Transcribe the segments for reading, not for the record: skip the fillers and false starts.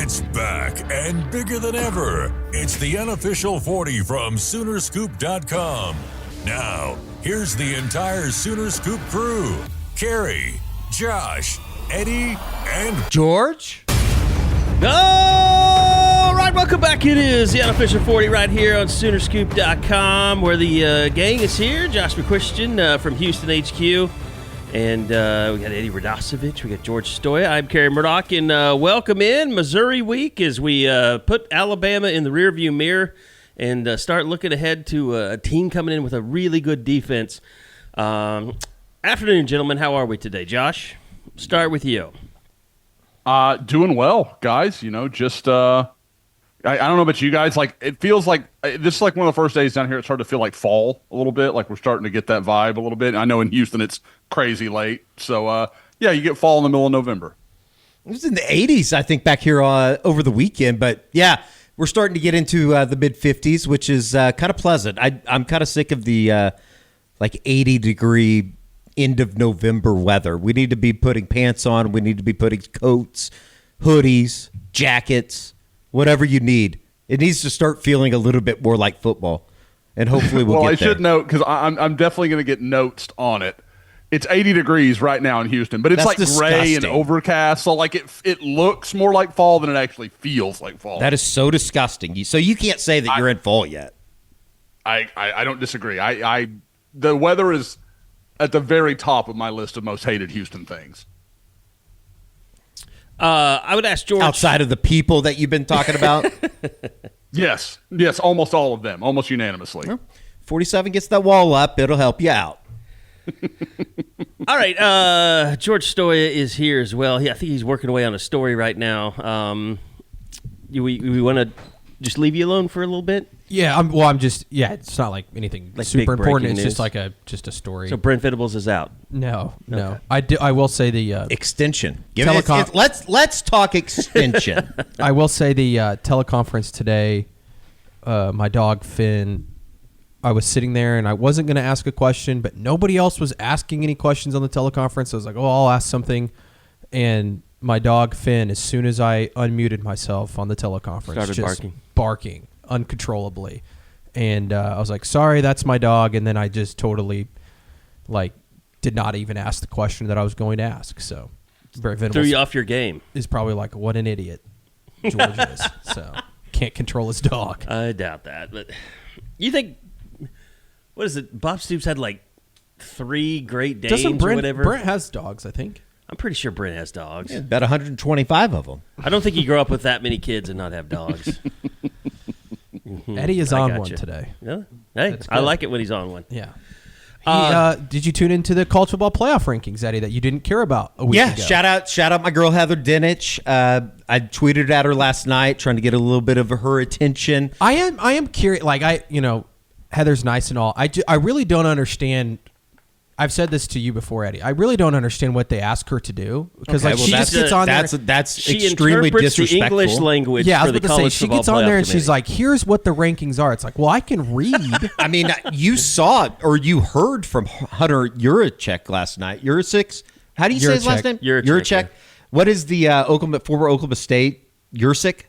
It's back and bigger than ever. It's the Unofficial 40 from Soonerscoop.com. Now, here's the entire Sooner Scoop crew. Carey, Josh, Eddie, and George. All right, welcome back. It is the Unofficial 40 right here on Soonerscoop.com, where the gang is here. Josh McCuistion from Houston HQ. And we got Eddie Radosevich. We got George Stoya. I'm Carey Murdoch. And welcome in Missouri week as we put Alabama in the rearview mirror and start looking ahead to a team coming in with a really good defense. Afternoon, gentlemen. How are we today? Josh, start with you. Doing well, guys. You know, just I don't know about you guys. Like, it feels like this is like one of the first days down here. It's hard to feel like fall a little bit. Like we're starting to get that vibe a little bit. I know in Houston it's crazy late. So yeah, you get fall in the middle of November. It was in the 80s, I think, back here over the weekend. But yeah, we're starting to get into the mid 50s, which is kind of pleasant. I'm kind of sick of the like 80-degree end of November weather. We need to be putting pants on. We need to be putting coats, hoodies, jackets, whatever you need. It needs to start feeling a little bit more like football, and hopefully we'll get there. Well, I should note, because I'm definitely going to get notes on it. It's 80 degrees right now in Houston, but it's like gray and overcast, so like it looks more like fall than it actually feels like fall. That is so disgusting. So you can't say that you're in fall yet. I don't disagree. The weather is at the very top of my list of most hated Houston things. I would ask George. Outside of the people that you've been talking about? Yes, almost all of them, almost unanimously. Well, 47 gets that wall up. It'll help you out. All right, George Stoya is here as well. I think he's working away on a story right now. We want to just leave you alone for a little bit? Yeah, I'm just it's not like anything like super important. It's just like a story. So Brent Venables is out. No. Okay. I will say the extension. Let's talk extension. I will say the teleconference today. My dog Finn. I was sitting there and I wasn't going to ask a question, but nobody else was asking any questions on the teleconference. I was like, I'll ask something, and my dog Finn, as soon as I unmuted myself on the teleconference, started just barking uncontrollably. And I was like, sorry, that's my dog. And then I just totally did not even ask the question that I was going to ask. So very Venables threw you off your game. Is probably like, what an idiot George is. So can't control his dog. I doubt that. But you think, what is it? Bob Stoops had like 3 Great Danes or whatever. Brent has dogs, I think. I'm pretty sure Brent has dogs. Yeah, about 125 of them. I don't think you grow up with that many kids and not have dogs. Eddie is on one today. Yeah. Hey, I like it when he's on one. Yeah. Did you tune into the college football playoff rankings, Eddie, that you didn't care about a week ago? Yeah, shout out my girl Heather Dinich. I tweeted at her last night trying to get a little bit of her attention. I am curious. Heather's nice and all. I really don't understand. I've said this to you before, Eddie. I really don't understand what they ask her to do, because she just gets on there. That's she extremely interprets disrespectful. the English language. Yeah, I was for about the to say, she gets on there and she's like, "Here's what the rankings are." It's like, well, I can read. I mean, you saw it or you heard from Hunter Yurachek last night. Yurachek? How do you say his last name? Yurachek. Yeah. What is the former Oklahoma State Yurachek?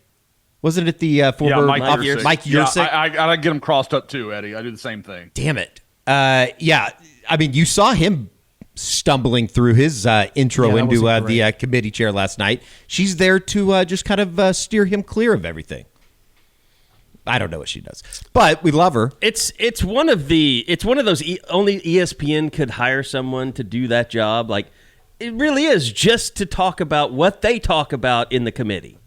Wasn't it the former Mike Yurachek? Yeah, I gotta get them crossed up too, Eddie. I do the same thing. Damn it. Yeah. I mean, you saw him stumbling through his intro into the committee chair last night. She's there to just kind of steer him clear of everything. I don't know what she does, but we love her. It's one of those only ESPN could hire someone to do that job. Like, it really is just to talk about what they talk about in the committee.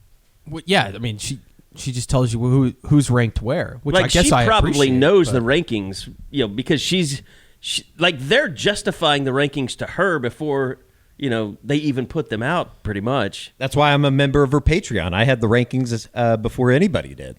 Well, yeah, I mean, she just tells you who's ranked where, which I guess she probably knows the rankings, because they're justifying the rankings to her before they even put them out. Pretty much. That's why I'm a member of her Patreon. I had the rankings before anybody did.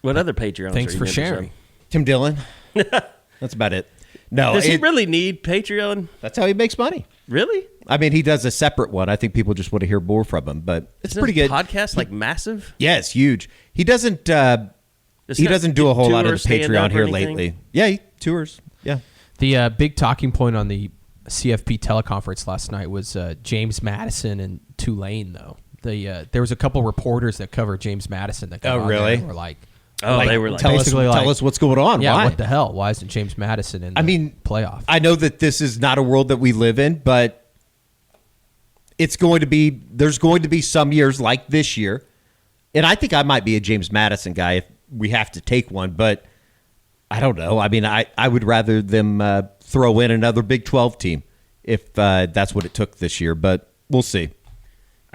What other Patreons? Thanks for sharing, Tim Dillon. That's about it. No, does he really need Patreon? That's how he makes money. Really? I mean, he does a separate one. I think people just want to hear more from him, but it's pretty good. Podcast massive? Yeah, it's huge. He doesn't. He doesn't do a whole lot of the Patreon here lately. Yeah, he tours. Yeah. The big talking point on the CFP teleconference last night was James Madison and Tulane though. There was a couple reporters that covered James Madison that got on there really? and were like, they were like, tell basically us what's going on. yeah, Why? what the hell? Why isn't James Madison in the playoff? I know that this is not a world that we live in, but there's going to be some years like this year. And I think I might be a James Madison guy if we have to take one, but I don't know. I mean, I would rather them throw in another Big 12 team if that's what it took this year, but we'll see.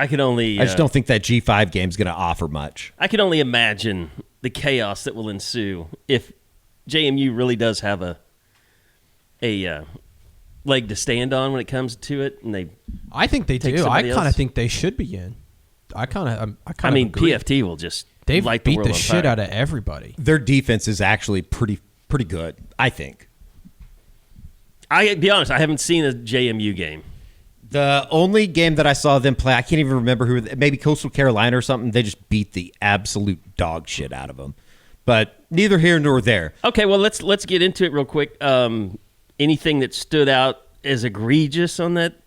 I just don't think that G5 game is going to offer much. I can only imagine the chaos that will ensue if JMU really does have a leg to stand on when it comes to it, and I think they do. I kind else. of think they should be in. I mean, agree. PFT will just they've light beat the world the on shit fire. out of everybody. Their defense is actually pretty good, I think. I be honest, I haven't seen a JMU game. The only game that I saw them play, I can't even remember who. Maybe Coastal Carolina or something. They just beat the absolute dog shit out of them. But neither here nor there. Okay, well let's get into it real quick. Anything that stood out as egregious on that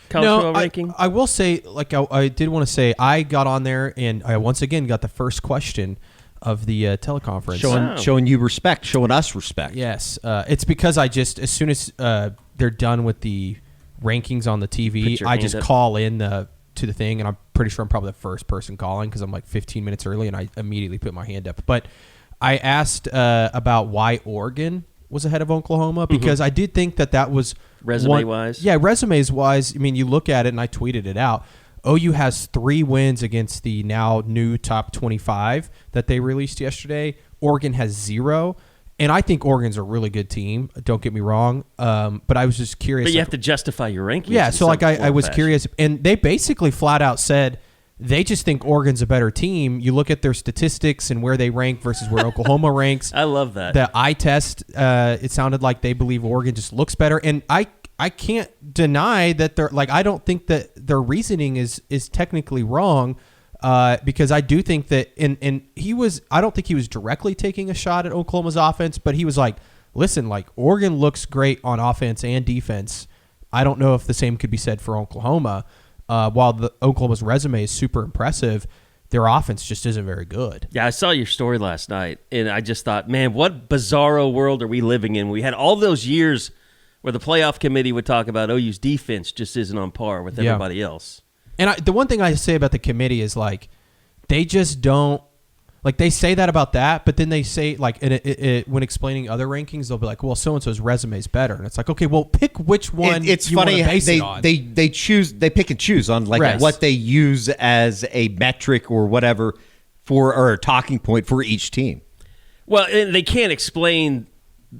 college football ranking? I will say, I did want to say, I got on there and I once again got the first question of the teleconference. Showing you respect, showing us respect. Yes. It's because I just, as soon as they're done with the rankings on the TV, I just call in to the thing, and I'm pretty sure I'm probably the first person calling because I'm like 15 minutes early, and I immediately put my hand up. But I asked about why Oregon was ahead of Oklahoma because I did think that was resume-wise. Yeah, resumes-wise. I mean, you look at it, and I tweeted it out. OU has 3 wins against the now new top 25 that they released yesterday. Oregon has 0. And I think Oregon's a really good team. Don't get me wrong. But I was just curious. But you have to justify your rankings. Yeah, so I was curious. And they basically flat out said they just think Oregon's a better team. You look at their statistics and where they rank versus where Oklahoma ranks. I love that. The eye test, it sounded like they believe Oregon just looks better. And I can't deny that they're like, I don't think that their reasoning is technically wrong. Because I do think that, and I don't think he was directly taking a shot at Oklahoma's offense, but he was like, listen, like Oregon looks great on offense and defense. I don't know if the same could be said for Oklahoma. While Oklahoma's resume is super impressive, their offense just isn't very good. Yeah, I saw your story last night, and I just thought, man, what bizarro world are we living in? We had all those years where the playoff committee would talk about OU's defense just isn't on par with everybody else. And the one thing I say about the committee is, like, they just don't – like, they say that about that, but then they say, like, when explaining other rankings, they'll be like, well, so-and-so's resume is better. And it's like, okay, well, pick which one it's you funny want to base it on. They pick and choose on, like, what they use as a metric or whatever or a talking point for each team. Well, and they can't explain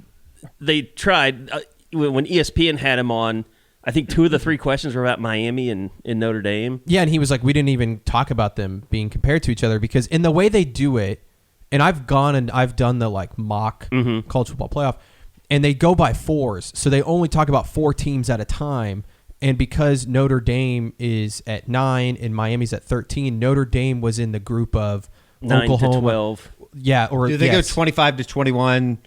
– they tried when ESPN had him on – I think 2 of the 3 questions were about Miami and Notre Dame. Yeah, and he was like, we didn't even talk about them being compared to each other because in the way they do it, and I've gone and I've done the like mock college football playoff, and they go by 4s. So they only talk about 4 teams at a time. And because Notre Dame is at 9 and Miami's at 13, Notre Dame was in the group of 9 Oklahoma. to 12. Yeah, or do they go 25 to 21?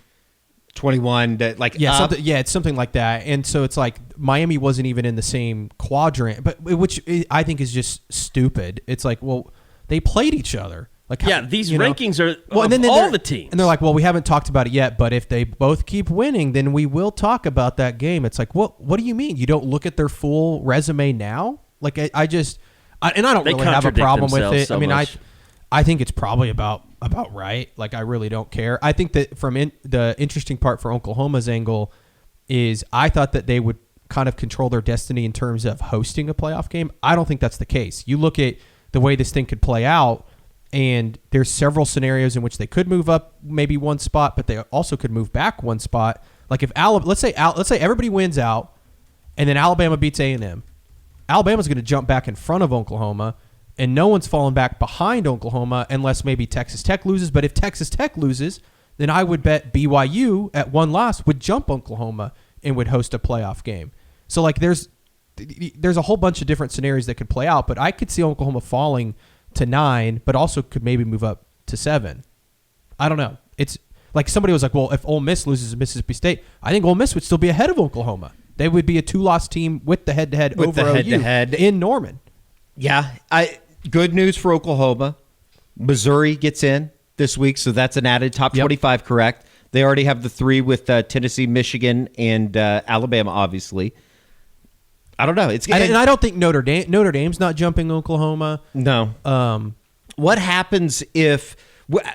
21 it's something like that. And so it's like Miami wasn't even in the same quadrant, but which I think is just stupid. It's like, well, they played each other. Like, these rankings are all the teams. And they're like, well, we haven't talked about it yet, but if they both keep winning, then we will talk about that game. It's like, what do you mean? You don't look at their full resume now? Like, I don't really have a problem with it. So I mean, much. I think it's probably about right. Like, I really don't care. I think that the interesting part for Oklahoma's angle is I thought that they would kind of control their destiny in terms of hosting a playoff game. I don't think that's the case. You look at the way this thing could play out, and there's several scenarios in which they could move up maybe one spot, but they also could move back one spot. Like if let's say everybody wins out, and then Alabama beats A&M. Alabama's going to jump back in front of Oklahoma. And no one's fallen back behind Oklahoma unless maybe Texas Tech loses. But if Texas Tech loses, then I would bet BYU at 1 loss would jump Oklahoma and would host a playoff game. So, like, there's a whole bunch of different scenarios that could play out. But I could see Oklahoma falling to 9, but also could maybe move up to 7. I don't know. It's like somebody was like, well, if Ole Miss loses to Mississippi State, I think Ole Miss would still be ahead of Oklahoma. They would be a 2-loss team with the head-to-head over OU in Norman. Yeah, good news for Oklahoma. Missouri gets in this week, so that's an added top 25, correct? They already have the 3 with Tennessee, Michigan, and Alabama, obviously. I don't know. And I don't think Notre Dame's not jumping Oklahoma. No. What happens if what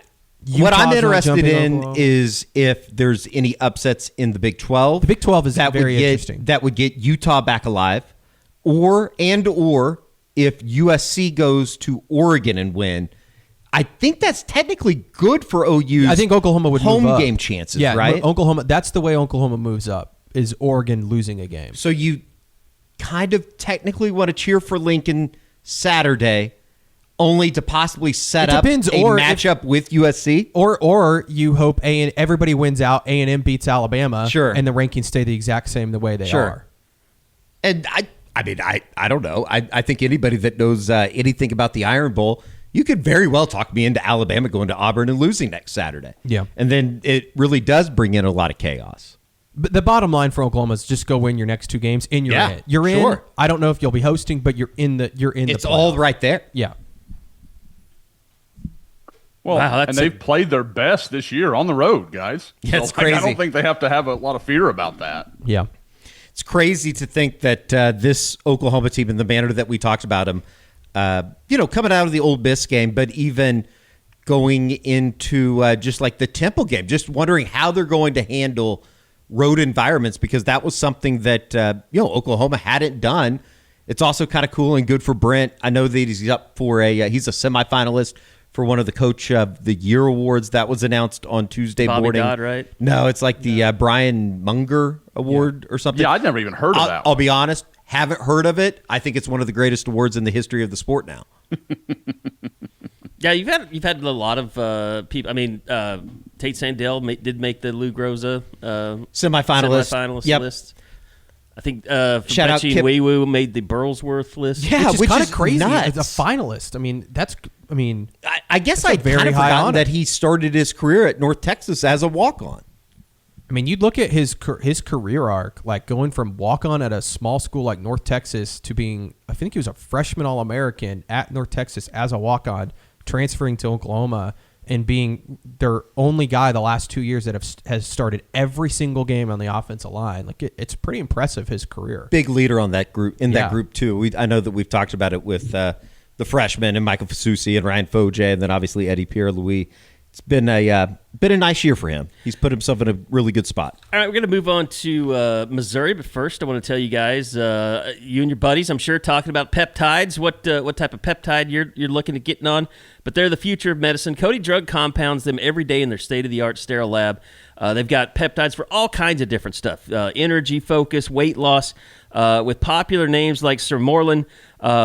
Utah's I'm not interested jumping in Oklahoma. is if there's any upsets in the Big 12. The Big 12 is very interesting. That would get Utah back alive, or if USC goes to Oregon and win. I think that's technically good for OU's. I think Oklahoma would home move up. game chances, right? Oklahoma. That's the way Oklahoma moves up. Is Oregon losing a game? So you kind of technically want to cheer for Lincoln Saturday, only to possibly set up a matchup with USC, or you hope everybody wins out. A&M beats Alabama, sure, and the rankings stay the exact same the way they are. And I don't know. I think anybody that knows anything about the Iron Bowl, you could very well talk me into Alabama going to Auburn and losing next Saturday. Yeah. And then it really does bring in a lot of chaos. But the bottom line for Oklahoma is just go win your next 2 games and you're in. You're in. Sure. I don't know if you'll be hosting, but you're in the It's all right there. Yeah. Well, and they've played their best this year on the road, guys. Yeah, it's crazy. I don't think they have to have a lot of fear about that. Yeah. It's crazy to think that this Oklahoma team, in the manner that we talked about them, coming out of the Ole Miss game, but even going into just like the Temple game, just wondering how they're going to handle road environments, because that was something that Oklahoma hadn't done. It's also kind of cool and good for Brent. I know that he's up for he's a semifinalist for one of the Coach of the Year awards that was announced on Tuesday Bobby morning. Dodd, right? No, it's like the Brian Munger Award or something. Yeah, I'd never even heard of that. I'll be honest, haven't heard of it. I think it's one of the greatest awards in the history of the sport now. Yeah, you've had a lot of people. I mean, Tate Sandell did make the Lou Groza semifinalist list. I think Shout out Betsy and Wee Woo made the Burlsworth list. Yeah, which is kind of crazy. Nuts. As a finalist. I guess I'd kind of forgotten that he started his career at North Texas as a walk-on. I mean, you'd look at his career arc, like going from walk-on at a small school like North Texas to being, I think he was a freshman All-American at North Texas as a walk-on, transferring to Oklahoma and being their only guy the last 2 years that has started every single game on the offensive line. Like it's pretty impressive, his career. Big leader on that group, that group too. I know that we've talked about it with the freshmen and Michael Fasusi and Ryan Foje, and then obviously Eddie Pierre-Louis. It's been a nice year for him. He's put himself in a really good spot. All right, we're going to move on to Missouri, but first I want to tell you guys, you and your buddies, I'm sure, talking about peptides, what type of peptide you're looking at getting on, but they're the future of medicine. Cody Drug compounds them every day in their state-of-the-art sterile lab. They've got peptides for all kinds of different stuff, energy, focus, weight loss, with popular names like Sermorelin,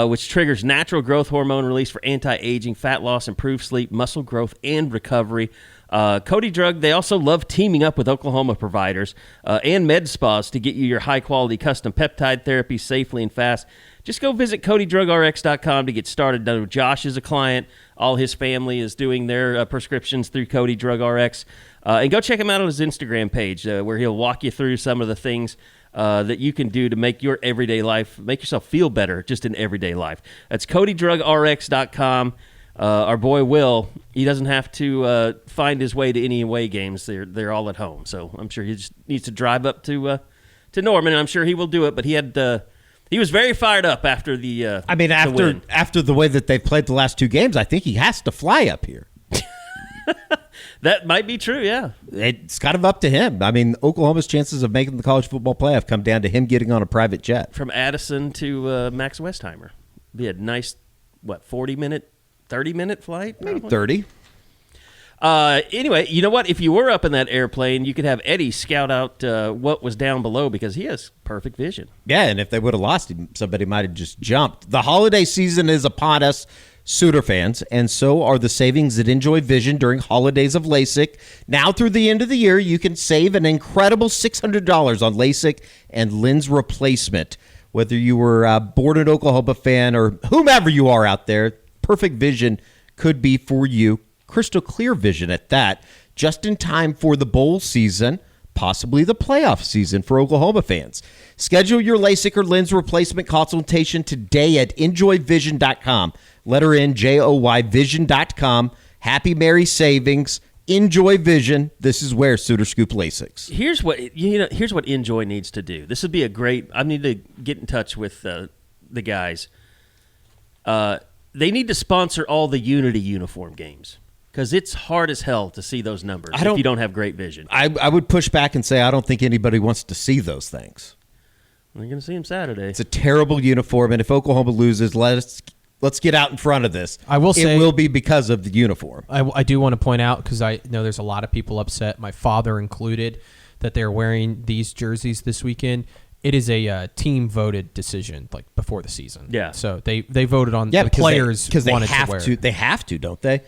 which triggers natural growth hormone release for anti-aging, fat loss, improved sleep, muscle growth, and recovery. Cody Drug, they also love teaming up with Oklahoma providers and med spas to get you your high-quality custom peptide therapy safely and fast. Just go visit CodyDrugRx.com to get started. Now, Josh is a client. All his family is doing their prescriptions through Cody Drug RX. And go check him out on his Instagram page where he'll walk you through some of the things that you can do to make your everyday life, make yourself feel better just in everyday life. That's CodyDrugRx.com. Our boy Will, he doesn't have to find his way to any away games. They're all at home. So I'm sure he just needs to drive up to Norman, and I'm sure he will do it. But he was very fired up after the after the way that they've played the last 2 games, I think he has to fly up here. That might be true, yeah. It's kind of up to him. I mean, Oklahoma's chances of making the college football playoff come down to him getting on a private jet. From Addison to Max Westheimer. Be a nice, 40-minute, 30-minute flight? Maybe 30. Anyway, you know what? If you were up in that airplane, you could have Eddie scout out what was down below because he has perfect vision. Yeah, and if they would have lost him, somebody might have just jumped. The holiday season is upon us, Sooner fans, and so are the savings at Enjoy Vision during holidays of LASIK. Now through the end of the year, you can save an incredible $600 on LASIK and lens replacement. Whether you were born an Oklahoma fan or whomever you are out there, perfect vision could be for you. Crystal clear vision at that. Just in time for the bowl season. possibly the playoff season for Oklahoma fans. Schedule your LASIK or lens replacement consultation today at enjoyvision.com. Letter N, J-O-Y, vision.com. Happy Merry Savings. Enjoy Vision. This is where Sooner Scoop LASIKs. Here's what Enjoy needs to do. This would be a great. I need to get in touch with the guys. They need to sponsor all the Unity uniform games because it's hard as hell to see those numbers if you don't have great vision. I would push back and say I don't think anybody wants to see those things. We're going to see them Saturday. It's a terrible uniform, and if Oklahoma loses, let's get out in front of this. I will say it will be because of the uniform. I do want to point out, because I know there's a lot of people upset, my father included, that they're wearing these jerseys this weekend. It is a team-voted decision, like before the season. Yeah. So they voted on the players because they wanted have to wear. They have to, don't they?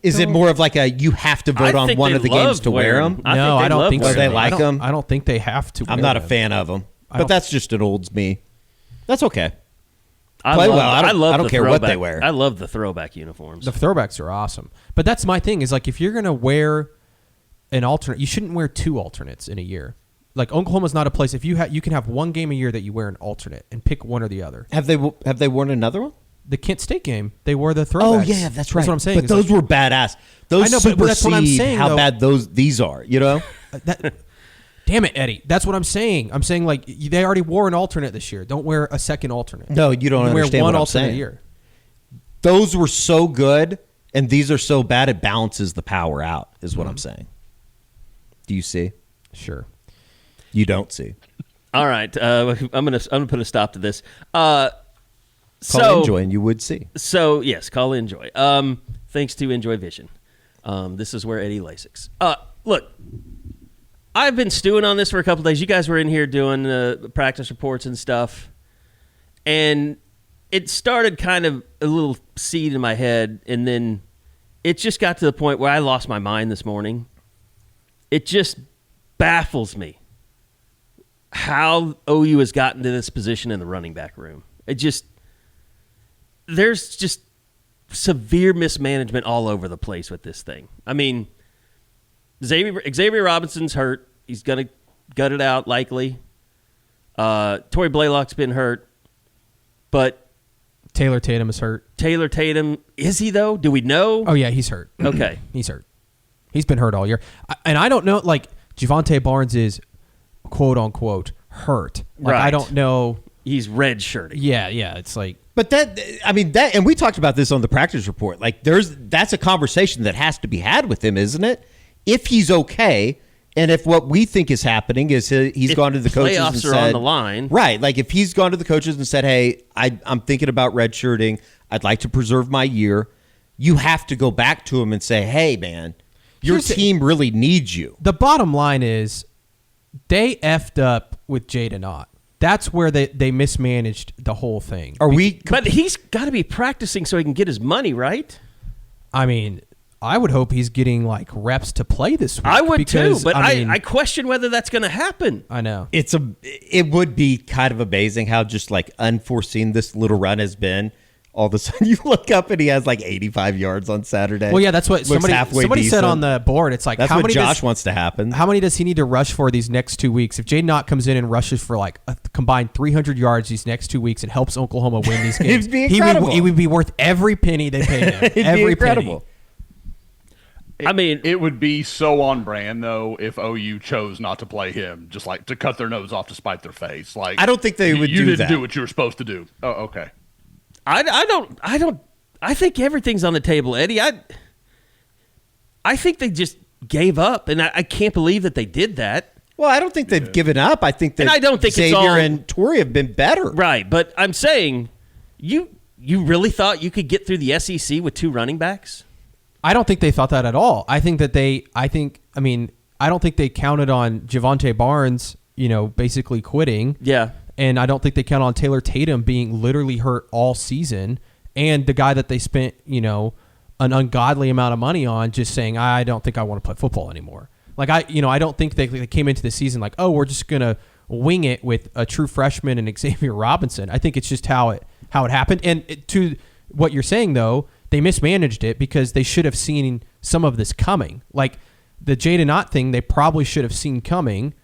Is it more of like a you have to vote on one of the games to wear them? No, I don't think so. They like them? I don't think they have to. I'm not a fan of them, but that's just an olds me. That's okay. I don't care what they wear. I love the throwback uniforms. The throwbacks are awesome. But that's my thing is like if you're going to wear an alternate, you shouldn't wear two alternates in a year. Like Oklahoma's not a place if you can have one game a year that you wear an alternate and pick one or the other. Have they worn another one? The Kent State game, they wore the throwbacks. Oh yeah, that's right. That's what I'm saying. But those were badass. Those I know, but that's what I'm saying, how bad these are. You know. Damn it, Eddie. That's what I'm saying. I'm saying like they already wore an alternate this year. Don't wear a second alternate. No, you don't understand wear one what I'm alternate saying. a year. Those were so good, and these are so bad. It balances the power out. Is what I'm saying. Do you see? Sure. You don't see. All right, I'm gonna put a stop to this. Call Enjoy, and you would see. So yes, call Enjoy. Thanks to Enjoy Vision. This is where Eddie LASIKs. Look, I've been stewing on this for a couple of days. You guys were in here doing practice reports and stuff, and it started kind of a little seed in my head, and then it just got to the point where I lost my mind this morning. It just baffles me how OU has gotten to this position in the running back room. There's just severe mismanagement all over the place with this thing. I mean, Xavier Robinson's hurt. He's going to gut it out likely. Tory Blaylock's been hurt. But Taylor Tatum is hurt. Taylor Tatum, is he though? Do we know? Oh, yeah, he's hurt. Okay. He's hurt. He's been hurt all year. And I don't know, like, Javonte Barnes is, quote-unquote, hurt. Like, right. I don't know. He's red-shirting. Yeah, it's like. But and we talked about this on the practice report. Like, that's a conversation that has to be had with him, isn't it? If he's okay, and if what we think is happening is he's gone to the coaches and said, playoffs are on the line. Right. Like, if he's gone to the coaches and said, hey, I'm thinking about redshirting. I'd like to preserve my year. You have to go back to him and say, hey, man, your team really needs you. The bottom line is they effed up with Jaden Ott. That's where they mismanaged the whole thing. But he's got to be practicing so he can get his money, right? I mean, I would hope he's getting like reps to play this week. I would too, but I question whether that's going to happen. I know. It would be kind of amazing how just like unforeseen this little run has been. All of a sudden you look up and he has like 85 yards on Saturday. Well, yeah, that's what somebody said on the board. It's like that's what Josh wants to happen. How many does he need to rush for these next 2 weeks? If Jaden Ott comes in and rushes for like a combined 300 yards these next 2 weeks and helps Oklahoma win these games, It'd be incredible. He would be worth every penny they paid him. It'd be incredible. I mean, it would be so on brand though if OU chose not to play him, just like to cut their nose off to spite their face. Like, I don't think they would do that. You didn't do what you were supposed to do. Oh, okay. I think everything's on the table, Eddie. I think they just gave up, and I can't believe that they did that. Well, I don't think they've given up. I think that and I don't think Xavier and Tory have been better. Right, but I'm saying you really thought you could get through the SEC with two running backs? I don't think they thought that at all. I don't think they counted on Javonte Barnes, basically quitting. Yeah. And I don't think they count on Taylor Tatum being literally hurt all season, and the guy that they spent, an ungodly amount of money on, just saying, I don't think I want to play football anymore. Like I don't think they came into the season like, oh, we're just gonna wing it with a true freshman and Xavier Robinson. I think it's just how it happened. And to what you're saying though, they mismanaged it because they should have seen some of this coming. Like the Jaden Ott thing, they probably should have seen coming.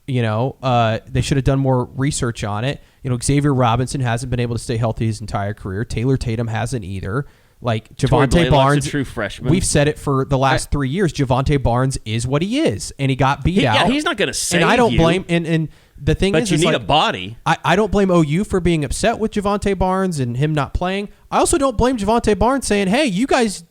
You know, they should have done more research on it. You know, Xavier Robinson hasn't been able to stay healthy his entire career. Taylor Tatum hasn't either. Like Javonte Barnes, a true freshman. We've said it for the last 3 years. Javonte Barnes is what he is, and he got beat out. Yeah, he's not going to save And I don't you, blame. And the thing but is, you need like, a body. I don't blame OU for being upset with Javonte Barnes and him not playing. I also don't blame Javonte Barnes saying, "Hey, you guys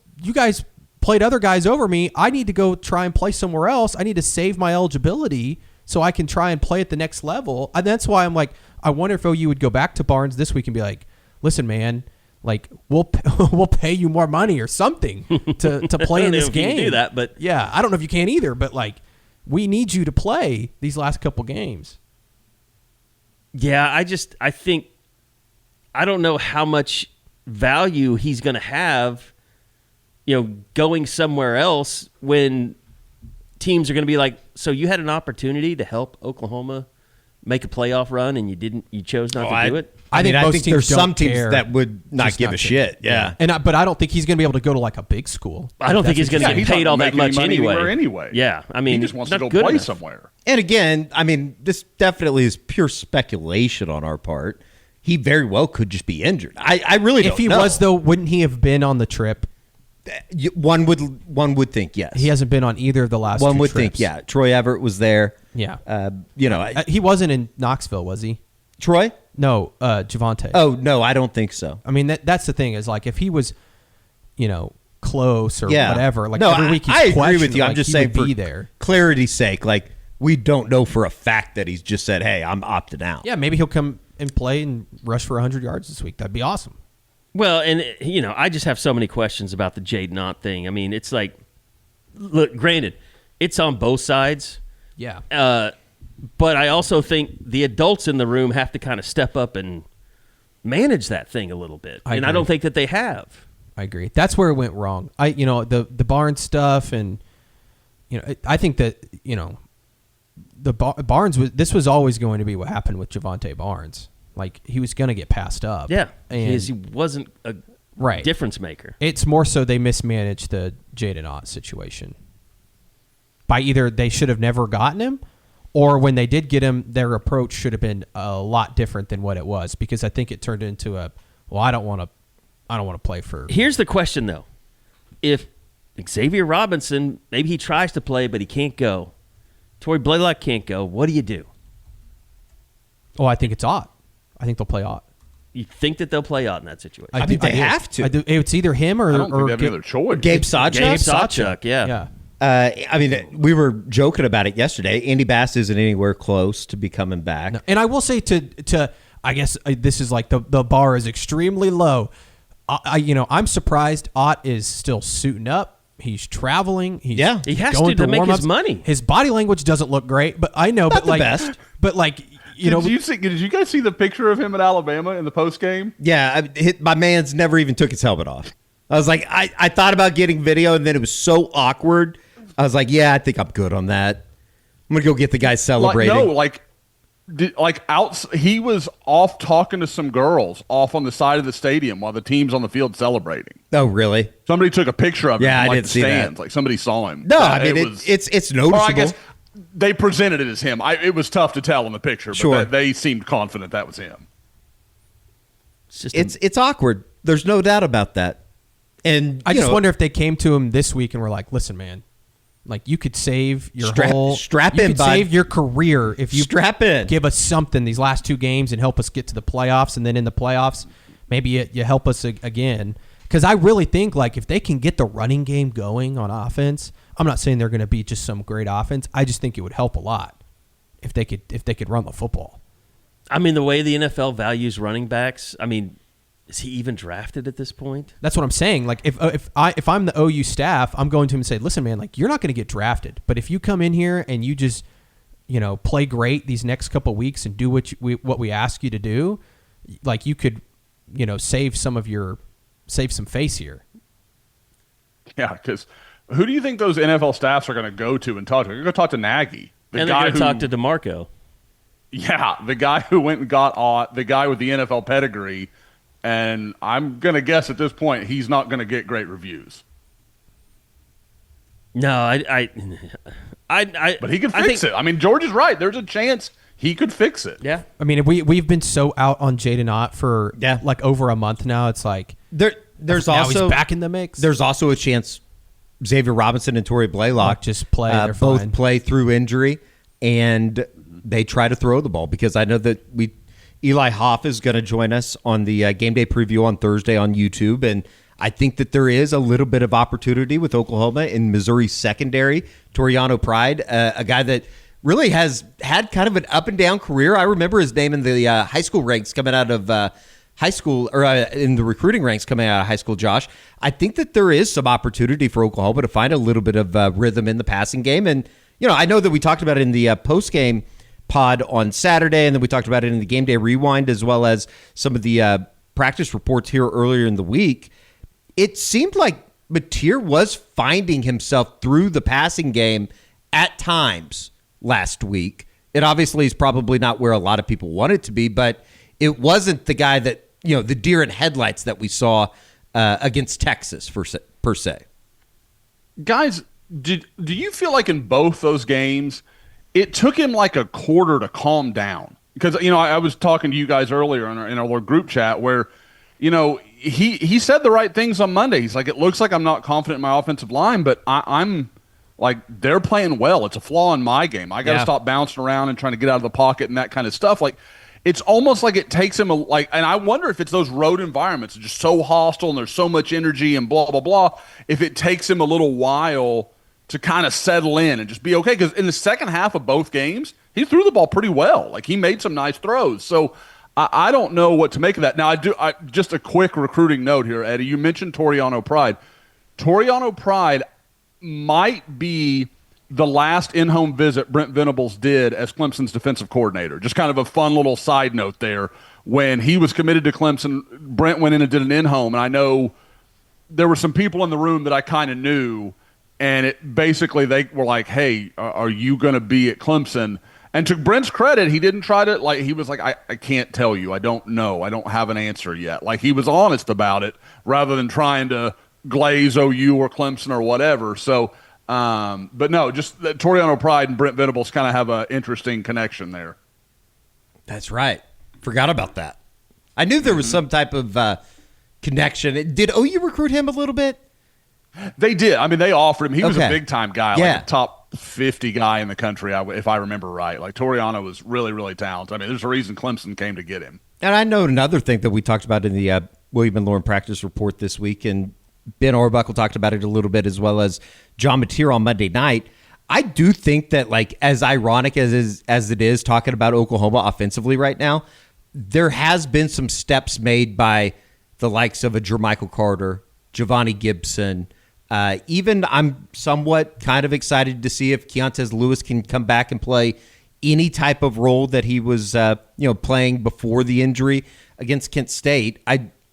played other guys over me. I need to go try and play somewhere else. I need to save my eligibility so I can try and play at the next level." And that's why I'm like, I wonder if OU would go back to Barnes this week and be like, "Listen, man, like we'll pay you more money or something to play in this game." You can do that, but yeah, I don't know if you can either. But like, we need you to play these last couple games. yeah, I think I don't know how much value he's going to have, you know, going somewhere else when teams are going to be like, so you had an opportunity to help Oklahoma make a playoff run and you chose not to do it. I think most teams there's don't some teams care. that would not Just give not a care. shit. Yeah. But I don't think he's going to be able to go to like a big school. I don't think he's going to get he's paid not all that making any much money anyway. anyway. Yeah, I mean, he just wants not to go good play enough. somewhere. And again, I mean, this definitely is pure speculation on our part. He very well could just be injured. I really don't know. If he was, though, wouldn't he have been on the trip? One would think yes. He hasn't been on either of the last One two would trips. think, yeah. Troy Everett was there. Yeah. You know, He wasn't in Knoxville, was he? Troy? No, Javonte. Oh, no, I don't think so. I mean, that's the thing is, like, if he was, you know, close or Yeah. whatever, like no, every week he's I agree questioned, with you. I'm like, just he saying would for be there. clarity's sake, like, we don't know for a fact that he's just said, hey, I'm opting out. Yeah, maybe he'll come and play and rush for 100 yards this week. That'd be awesome. Well, and, you know, I just have so many questions about the Jaden Ott thing. I mean, it's like, look, granted, it's on both sides. Yeah. But I also think the adults in the room have to kind of step up and manage that thing a little bit. I I agree. don't think that they have. I agree. That's where it went wrong. The Barnes stuff, and I think that the Barnes this was always going to be what happened with Javonte Barnes. Like, he was going to get passed up. Yeah, and because he wasn't a right difference maker. It's more so they mismanaged the Jaden Ott situation. By either they should have never gotten him, or when they did get him, their approach should have been a lot different than what it was. Because I think it turned into I don't want to play for. Here's the question though: if Xavier Robinson, maybe he tries to play but he can't go, Tory Blaylock can't go, what do you do? Oh, I think it's Ott. I think they'll play Ott. You think that they'll play out in that situation? I think they have to. I do. It's either him or I don't think they have any other choice. Gabe Sawchuk? Gabe Sawchuk, yeah. Yeah. I mean, we were joking about it yesterday. Andy Bass isn't anywhere close to be coming back. No. And I will say to I guess this is like the bar is extremely low. I'm surprised Ott is still suiting up. He's traveling. He has going to make his warm-ups. money. His body language doesn't look great, but I know. Not but the like, best. But like, Did you guys see the picture of him at Alabama in the post game? Yeah, my man's never even took his helmet off. I was like, I thought about getting video, and then it was so awkward. I was like, yeah, I think I'm good on that. I'm gonna go get the guy celebrating. He was off talking to some girls off on the side of the stadium while the team's on the field celebrating. Oh, really? Somebody took a picture of him. Yeah, from, I like, didn't the see that. stands. Like somebody saw him. No, I mean it's noticeable. Or I guess they presented it as him. It was tough to tell in the picture, but Sure. they seemed confident that was him. It's awkward. There's no doubt about that. And I just wonder if they came to him this week and were like, "Listen, man, like you could save your strap you in, could bud. save your career if you Strap in. give us something these last two games and help us get to the playoffs, and then in the playoffs, maybe you help us again." Because I really think like if they can get the running game going on offense, I'm not saying they're going to be just some great offense. I just think it would help a lot if they could run the football. I mean, the way the NFL values running backs, I mean, is he even drafted at this point? That's what I'm saying. Like if I'm the OU staff, I'm going to him and say, "Listen, man, like you're not going to get drafted, but if you come in here and you just, play great these next couple of weeks and do what we ask you to do, like you could, save some face here." Yeah, because who do you think those NFL staffs are going to go to and talk to? They're going to talk to Nagy, And they're going to talk to DeMarco. Yeah, the guy who went and got Ott, the guy with the NFL pedigree. And I'm going to guess at this point he's not going to get great reviews. No, But he could fix it. I mean, George is right. There's a chance he could fix it. Yeah. I mean, we've been so out on Jaden Ott for like over a month now. It's like there's now also he's back in the mix. There's also a chance Xavier Robinson and Tory Blaylock just play. They're both fine. play through injury, and they try to throw the ball, because I know that Eli Hoff is going to join us on the game day preview on Thursday on YouTube, and I think that there is a little bit of opportunity with Oklahoma in Missouri's secondary. Toriano Pride, a guy that really has had kind of an up and down career. I remember his name in the high school ranks coming out of high school, or in the recruiting ranks coming out of high school, Josh. I think that there is some opportunity for Oklahoma to find a little bit of rhythm in the passing game. And, I know that we talked about it in the post-game pod on Saturday, and then we talked about it in the game day rewind, as well as some of the practice reports here earlier in the week. It seemed like Mateer was finding himself through the passing game at times last week. It obviously is probably not where a lot of people want it to be, but it wasn't the guy that, the deer in headlights that we saw against Texas per se. Guys, do you feel like in both those games, it took him like a quarter to calm down? Because, I was talking to you guys earlier in our group chat where, he said the right things on Monday. He's like, it looks like I'm not confident in my offensive line, but I'm like, they're playing well. It's a flaw in my game. I got to stop bouncing around and trying to get out of the pocket and that kind of stuff. Like, it's almost like it takes him and I wonder if it's those road environments are just so hostile and there's so much energy and blah, blah, blah, if it takes him a little while to kind of settle in and just be okay. Because in the second half of both games, he threw the ball pretty well. Like, he made some nice throws. So I don't know what to make of that. Now, just a quick recruiting note here, Eddie. You mentioned Toriano Pride. Toriano Pride might be the last in-home visit Brent Venables did as Clemson's defensive coordinator. Just kind of a fun little side note there. When he was committed to Clemson, Brent went in and did an in-home, and I know there were some people in the room that I kind of knew, and they were like, hey, are you going to be at Clemson? And to Brent's credit, he didn't try to, he was like, I can't tell you. I don't know. I don't have an answer yet. Like, he was honest about it rather than trying to glaze OU or Clemson or whatever. So, but no, just that Toriano Pride and Brent Venables kind of have an interesting connection there. That's right. Forgot about that. I knew there was some type of connection. Did OU recruit him a little bit? They did. I mean, they offered him. He was a big-time guy, like a top 50 guy in the country, if I remember right. Like, Toriano was really, really talented. I mean, there's a reason Clemson came to get him. And I know another thing that we talked about in the William and Lauren practice report this week, and Ben Arbuckle talked about it a little bit, as well as John Mateer on Monday night. I do think that, as ironic as it is talking about Oklahoma offensively right now, there has been some steps made by the likes of a Jermichael Carter, Giovanni Gibson. Even I'm somewhat kind of excited to see if Keontez Lewis can come back and play any type of role that he was playing before the injury against Kent State.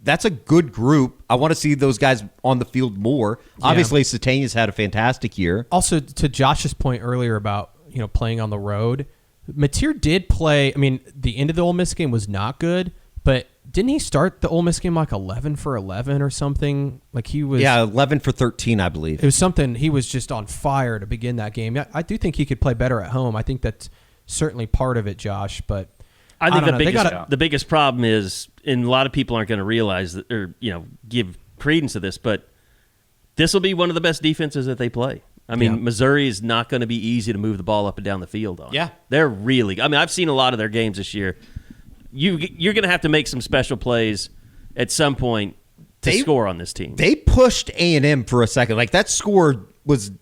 That's a good group. I want to see those guys on the field more. Yeah. Obviously, Satania's had a fantastic year. Also, to Josh's point earlier about playing on the road, Mateer did play. I mean, the end of the Ole Miss game was not good, but didn't he start the Ole Miss game 11 for 11 or something? Like, he was 11 for 13, I believe. It was something. He was just on fire to begin that game. I do think he could play better at home. I think that's certainly part of it, Josh. But I think the biggest problem is, and a lot of people aren't going to realize that, or give credence to this, but this will be one of the best defenses that they play. I mean, Missouri is not going to be easy to move the ball up and down the field on. Yeah, they're really. I mean, I've seen a lot of their games this year. You're going to have to make some special plays at some point to score on this team. They pushed A&M for a second. That score was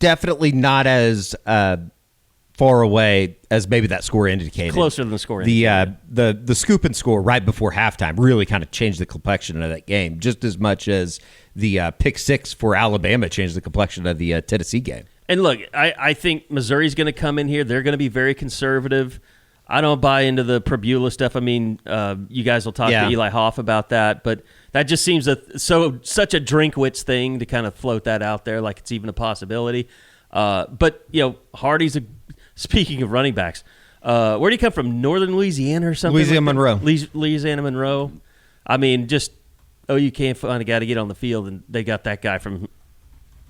definitely not as far away as maybe that score indicated. Closer than the score indicated. The scoop and score right before halftime really kind of changed the complexion of that game, just as much as the pick six for Alabama changed the complexion of the Tennessee game. And look, I think Missouri's going to come in here. They're going to be very conservative. I don't buy into the Prabula stuff. I mean, you guys will talk to Eli Hoff about that, but that just seems such a Drinkwitz thing to kind of float that out there like it's even a possibility. But Hardy's speaking of running backs, where do you come from? Northern Louisiana or something? Louisiana Monroe. I mean, just you can't find a guy to get on the field, and they got that guy from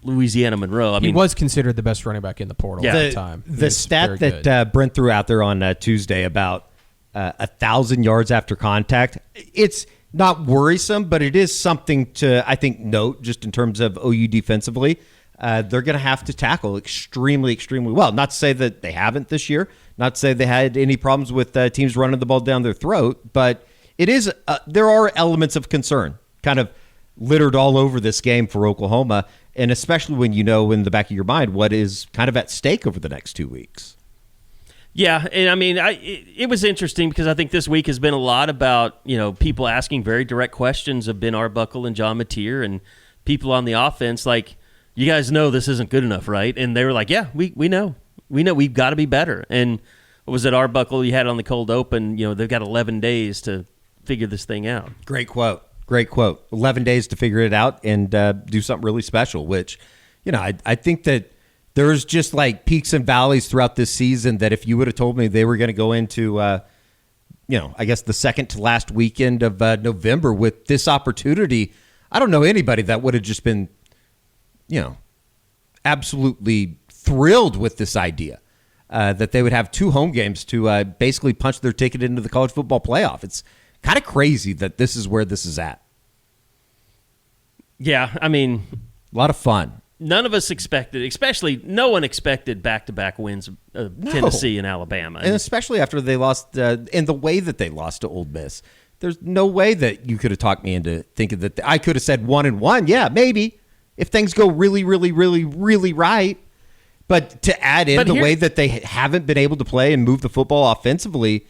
Louisiana Monroe. I mean, he was considered the best running back in the portal at the time. The stat that Brent threw out there on Tuesday about 1,000 yards after contact, it's not worrisome, but it is something to, I think, note just in terms of OU defensively. They're going to have to tackle extremely, extremely well. Not to say that they haven't this year, not to say they had any problems with teams running the ball down their throat, but it is there are elements of concern kind of littered all over this game for Oklahoma, and especially when you know in the back of your mind what is kind of at stake over the next 2 weeks. Yeah, and I mean, it was interesting because I think this week has been a lot about, people asking very direct questions of Ben Arbuckle and John Mateer and people on the offense like, you guys know this isn't good enough, right? And they were like, yeah, we know. We know we've got to be better. And what was it, Arbuckle, you had on the cold open, they've got 11 days to figure this thing out. Great quote. 11 days to figure it out and do something really special, which, I think that there's just like peaks and valleys throughout this season that if you would have told me they were going to go into, I guess the second to last weekend of November with this opportunity, I don't know anybody that would have just been, absolutely thrilled with this idea that they would have 2 home games to basically punch their ticket into the college football playoff. It's kind of crazy that this is where this is at. Yeah, I mean, a lot of fun. None of us expected, especially no one expected back-to-back wins of Tennessee and Alabama. And especially after they lost, in the way that they lost to Ole Miss. There's no way that you could have talked me into thinking that I could have said 1-1. Yeah, maybe. If things go really, really, really, really right. But to add in the way that they haven't been able to play and move the football offensively,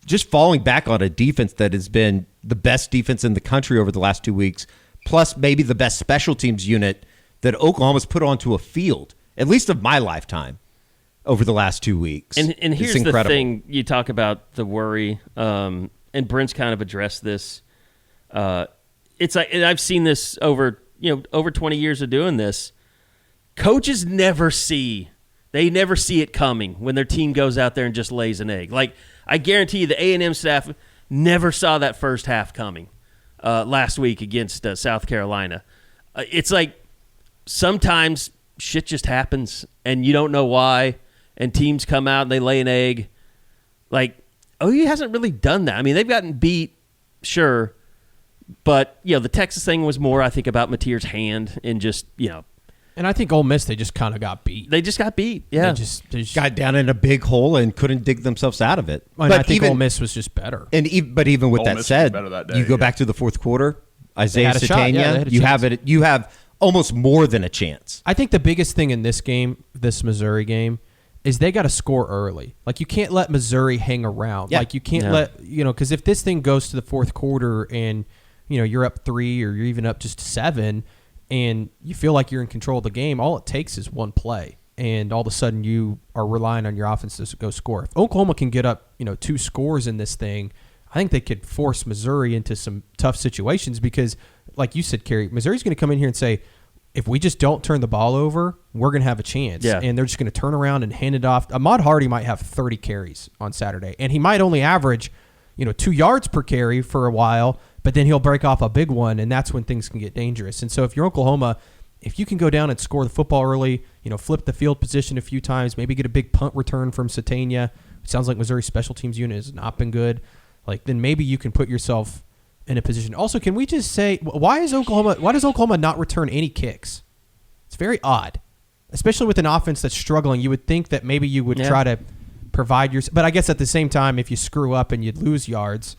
just falling back on a defense that has been the best defense in the country over the last 2 weeks, plus maybe the best special teams unit that Oklahoma's put onto a field, at least of my lifetime, over the last 2 weeks. And here's the thing, you talk about the worry, and Brent's kind of addressed this. It's like, and I've seen this over 20 years of doing this. Coaches never see it coming when their team goes out there and just lays an egg. Like, I guarantee you the A&M staff never saw that first half coming last week against South Carolina. It's like sometimes shit just happens and you don't know why, and teams come out and they lay an egg. Like, OU hasn't really done that. I mean, they've gotten beat, sure, but the Texas thing was more, I think, about Mateer's hand and just, And I think Ole Miss, they just kind of got beat. They just got beat, yeah. They just got down in a big hole and couldn't dig themselves out of it. But I think Ole Miss was just better. But even with Ole that Miss said, was better that day, you go back to the fourth quarter, Isaiah had a shot. Yeah, they Satania, had a you chance. you have almost more than a chance. I think the biggest thing in this game, this Missouri game, is they got to score early. Like, you can't let Missouri hang around. Yeah. Like, you can't let, because if this thing goes to the fourth quarter and, you're up 3 or you're even up just 7 and you feel like you're in control of the game, all it takes is one play. And all of a sudden you are relying on your offense to go score. If Oklahoma can get up, 2 scores in this thing, I think they could force Missouri into some tough situations because, like you said, Carey, Missouri's going to come in here and say, if we just don't turn the ball over, we're going to have a chance. Yeah. And they're just going to turn around and hand it off. Ahmad Hardy might have 30 carries on Saturday, and he might only average, 2 yards per carry for a while, but then he'll break off a big one, and that's when things can get dangerous. And so if you're Oklahoma, if you can go down and score the football early, flip the field position a few times, maybe get a big punt return from Satania. It sounds like Missouri's special teams unit has not been good. Like, then maybe you can put yourself in a position. Also, can we just say, why does Oklahoma not return any kicks? It's very odd, especially with an offense that's struggling. You would think that maybe you would try to provide but I guess at the same time, if you screw up and you lose yards,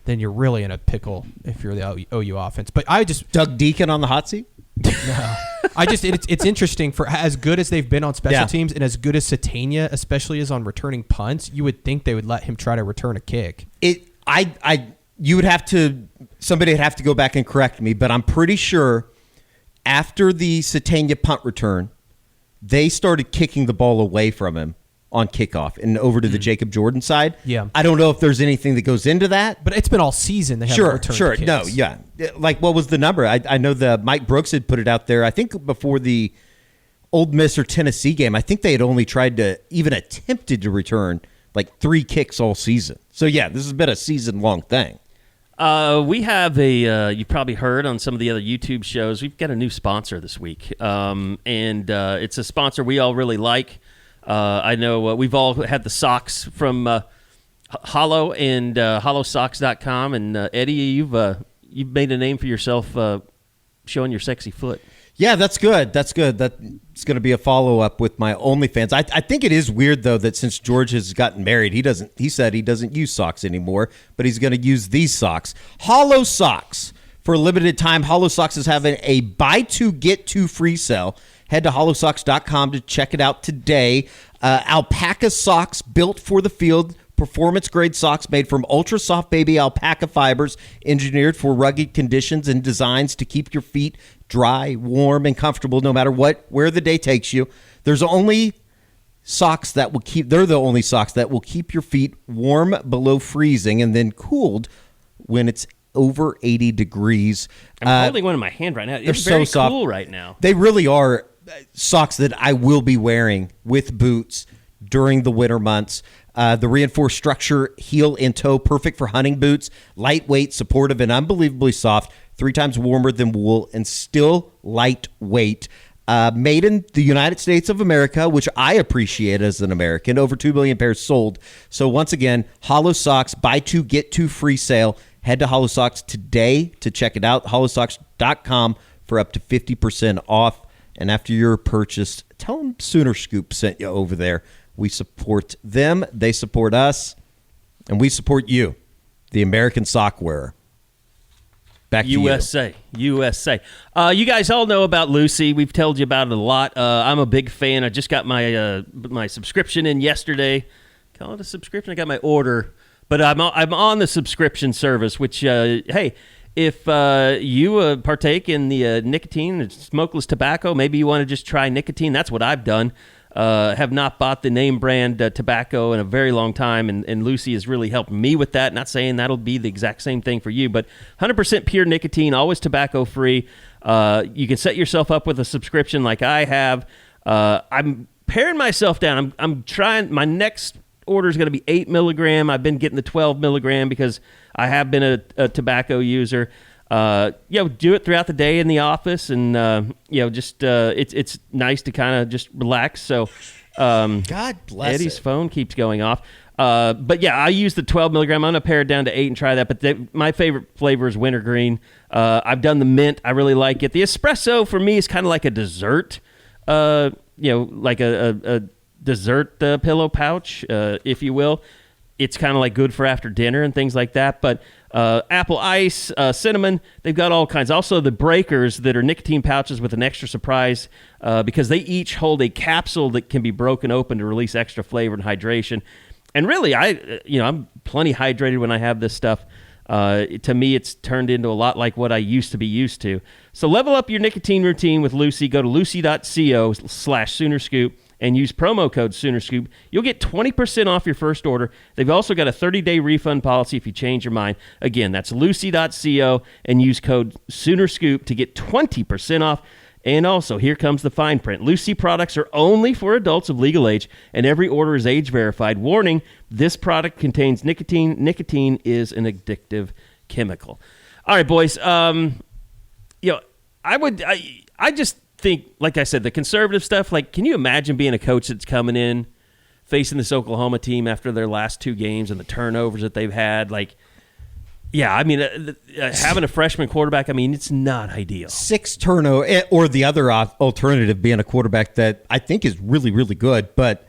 then you're really in a pickle if you're the OU offense. But I just Doug Deacon on the hot seat? No. It's interesting for as good as they've been on special teams and as good as Satania especially is on returning punts, you would think they would let him try to return a kick. Somebody would have to go back and correct me, but I'm pretty sure after the Satania punt return, they started kicking the ball away from him on kickoff and over to the Jacob Jordan side. Yeah. I don't know if there's anything that goes into that. But it's been all season they haven't returned kicks. No, yeah. Like, what was the number? I know the Mike Brooks had put it out there. I think before the Ole Miss or Tennessee game, I think they had only tried to even attempted to return like 3 kicks all season. So, yeah, this has been a season-long thing. We have you've probably heard on some of the other YouTube shows, we've got a new sponsor this week. And it's a sponsor we all really like. I know we've all had the socks from Hollow and hollowsocks.com. And Eddie, you've made a name for yourself showing your sexy foot. Yeah, that's good. That's good. That's going to be a follow-up with my OnlyFans. I think it is weird, though, that since George has gotten married, he said he doesn't use socks anymore, but he's going to use these socks. Hollow Socks. For a limited time, Hollow Socks is having a buy two, get two free sale. Head to hollowsocks.com to check it out today. Alpaca socks built for the field. Performance-grade socks made from ultra-soft baby alpaca fibers, engineered for rugged conditions and designs to keep your feet dry, warm, and comfortable no matter where the day takes you. They're the only socks that will keep your feet warm below freezing and then cooled when it's over 80 degrees. I'm holding one in my hand right now. It's very cool right now. They really are socks that I will be wearing with boots during the winter months. The reinforced structure, heel and toe, perfect for hunting boots, lightweight, supportive, and unbelievably soft, 3 times warmer than wool, and still lightweight. Made in the United States of America, which I appreciate as an American. Over 2 million pairs sold. So once again, Hollow Socks, buy 2, get 2 free sale. Head to Hollow Socks today to check it out. hollowsocks.com for up to 50% off. And after your purchase, tell them Sooner Scoop sent you over there. We support them, they support us, and we support you, the American sock wearer. Back to USA. You guys all know about Lucy. We've told you about it a lot. I'm a big fan. I just got my subscription in yesterday. Call it a subscription. I got my order, but I'm on the subscription service. Which hey, if you partake in the nicotine and smokeless tobacco, maybe you want to just try nicotine. That's what I've done. Have not bought the name brand tobacco in a very long time, and Lucy has really helped me with that. Not saying that'll be the exact same thing for you, but 100% pure nicotine, always tobacco-free. You can set yourself up with a subscription like I have. I'm paring myself down. I'm trying. My next order is going to be 8 milligram. I've been getting the 12 milligram because I have been a tobacco user. Do it throughout the day in the office, and it's nice to kind of just relax. So, God bless Eddie's phone keeps going off. But yeah, I use the 12 milligram. I'm gonna pare it down to 8 and try that. But my favorite flavor is wintergreen. I've done the mint. I really like it. The espresso for me is kind of like a dessert. Like a dessert pillow pouch, if you will. It's kind of like good for after dinner and things like that. But apple ice, cinnamon, they've got all kinds. Also, the breakers that are nicotine pouches with an extra surprise because they each hold a capsule that can be broken open to release extra flavor and hydration. And really, I'm plenty hydrated when I have this stuff. To me, it's turned into a lot like what I used to be used to. So level up your nicotine routine with Lucy. Go to lucy.co/SoonerScoop. And use promo code SoonerScoop. You'll get 20% off your first order. They've also got a 30-day refund policy if you change your mind. Again, that's lucy.co and use code SoonerScoop to get 20% off. And also, here comes the fine print. Lucy products are only for adults of legal age, and every order is age verified. Warning, this product contains nicotine. Nicotine is an addictive chemical. All right, boys. I just think, like I said, the conservative stuff, like, can you imagine being a coach that's coming in, facing this Oklahoma team after their last 2 games and the turnovers that they've had? Like, yeah, I mean, having a freshman quarterback, I mean, it's not ideal. 6 turnover, or the other alternative being a quarterback that I think is really, really good, but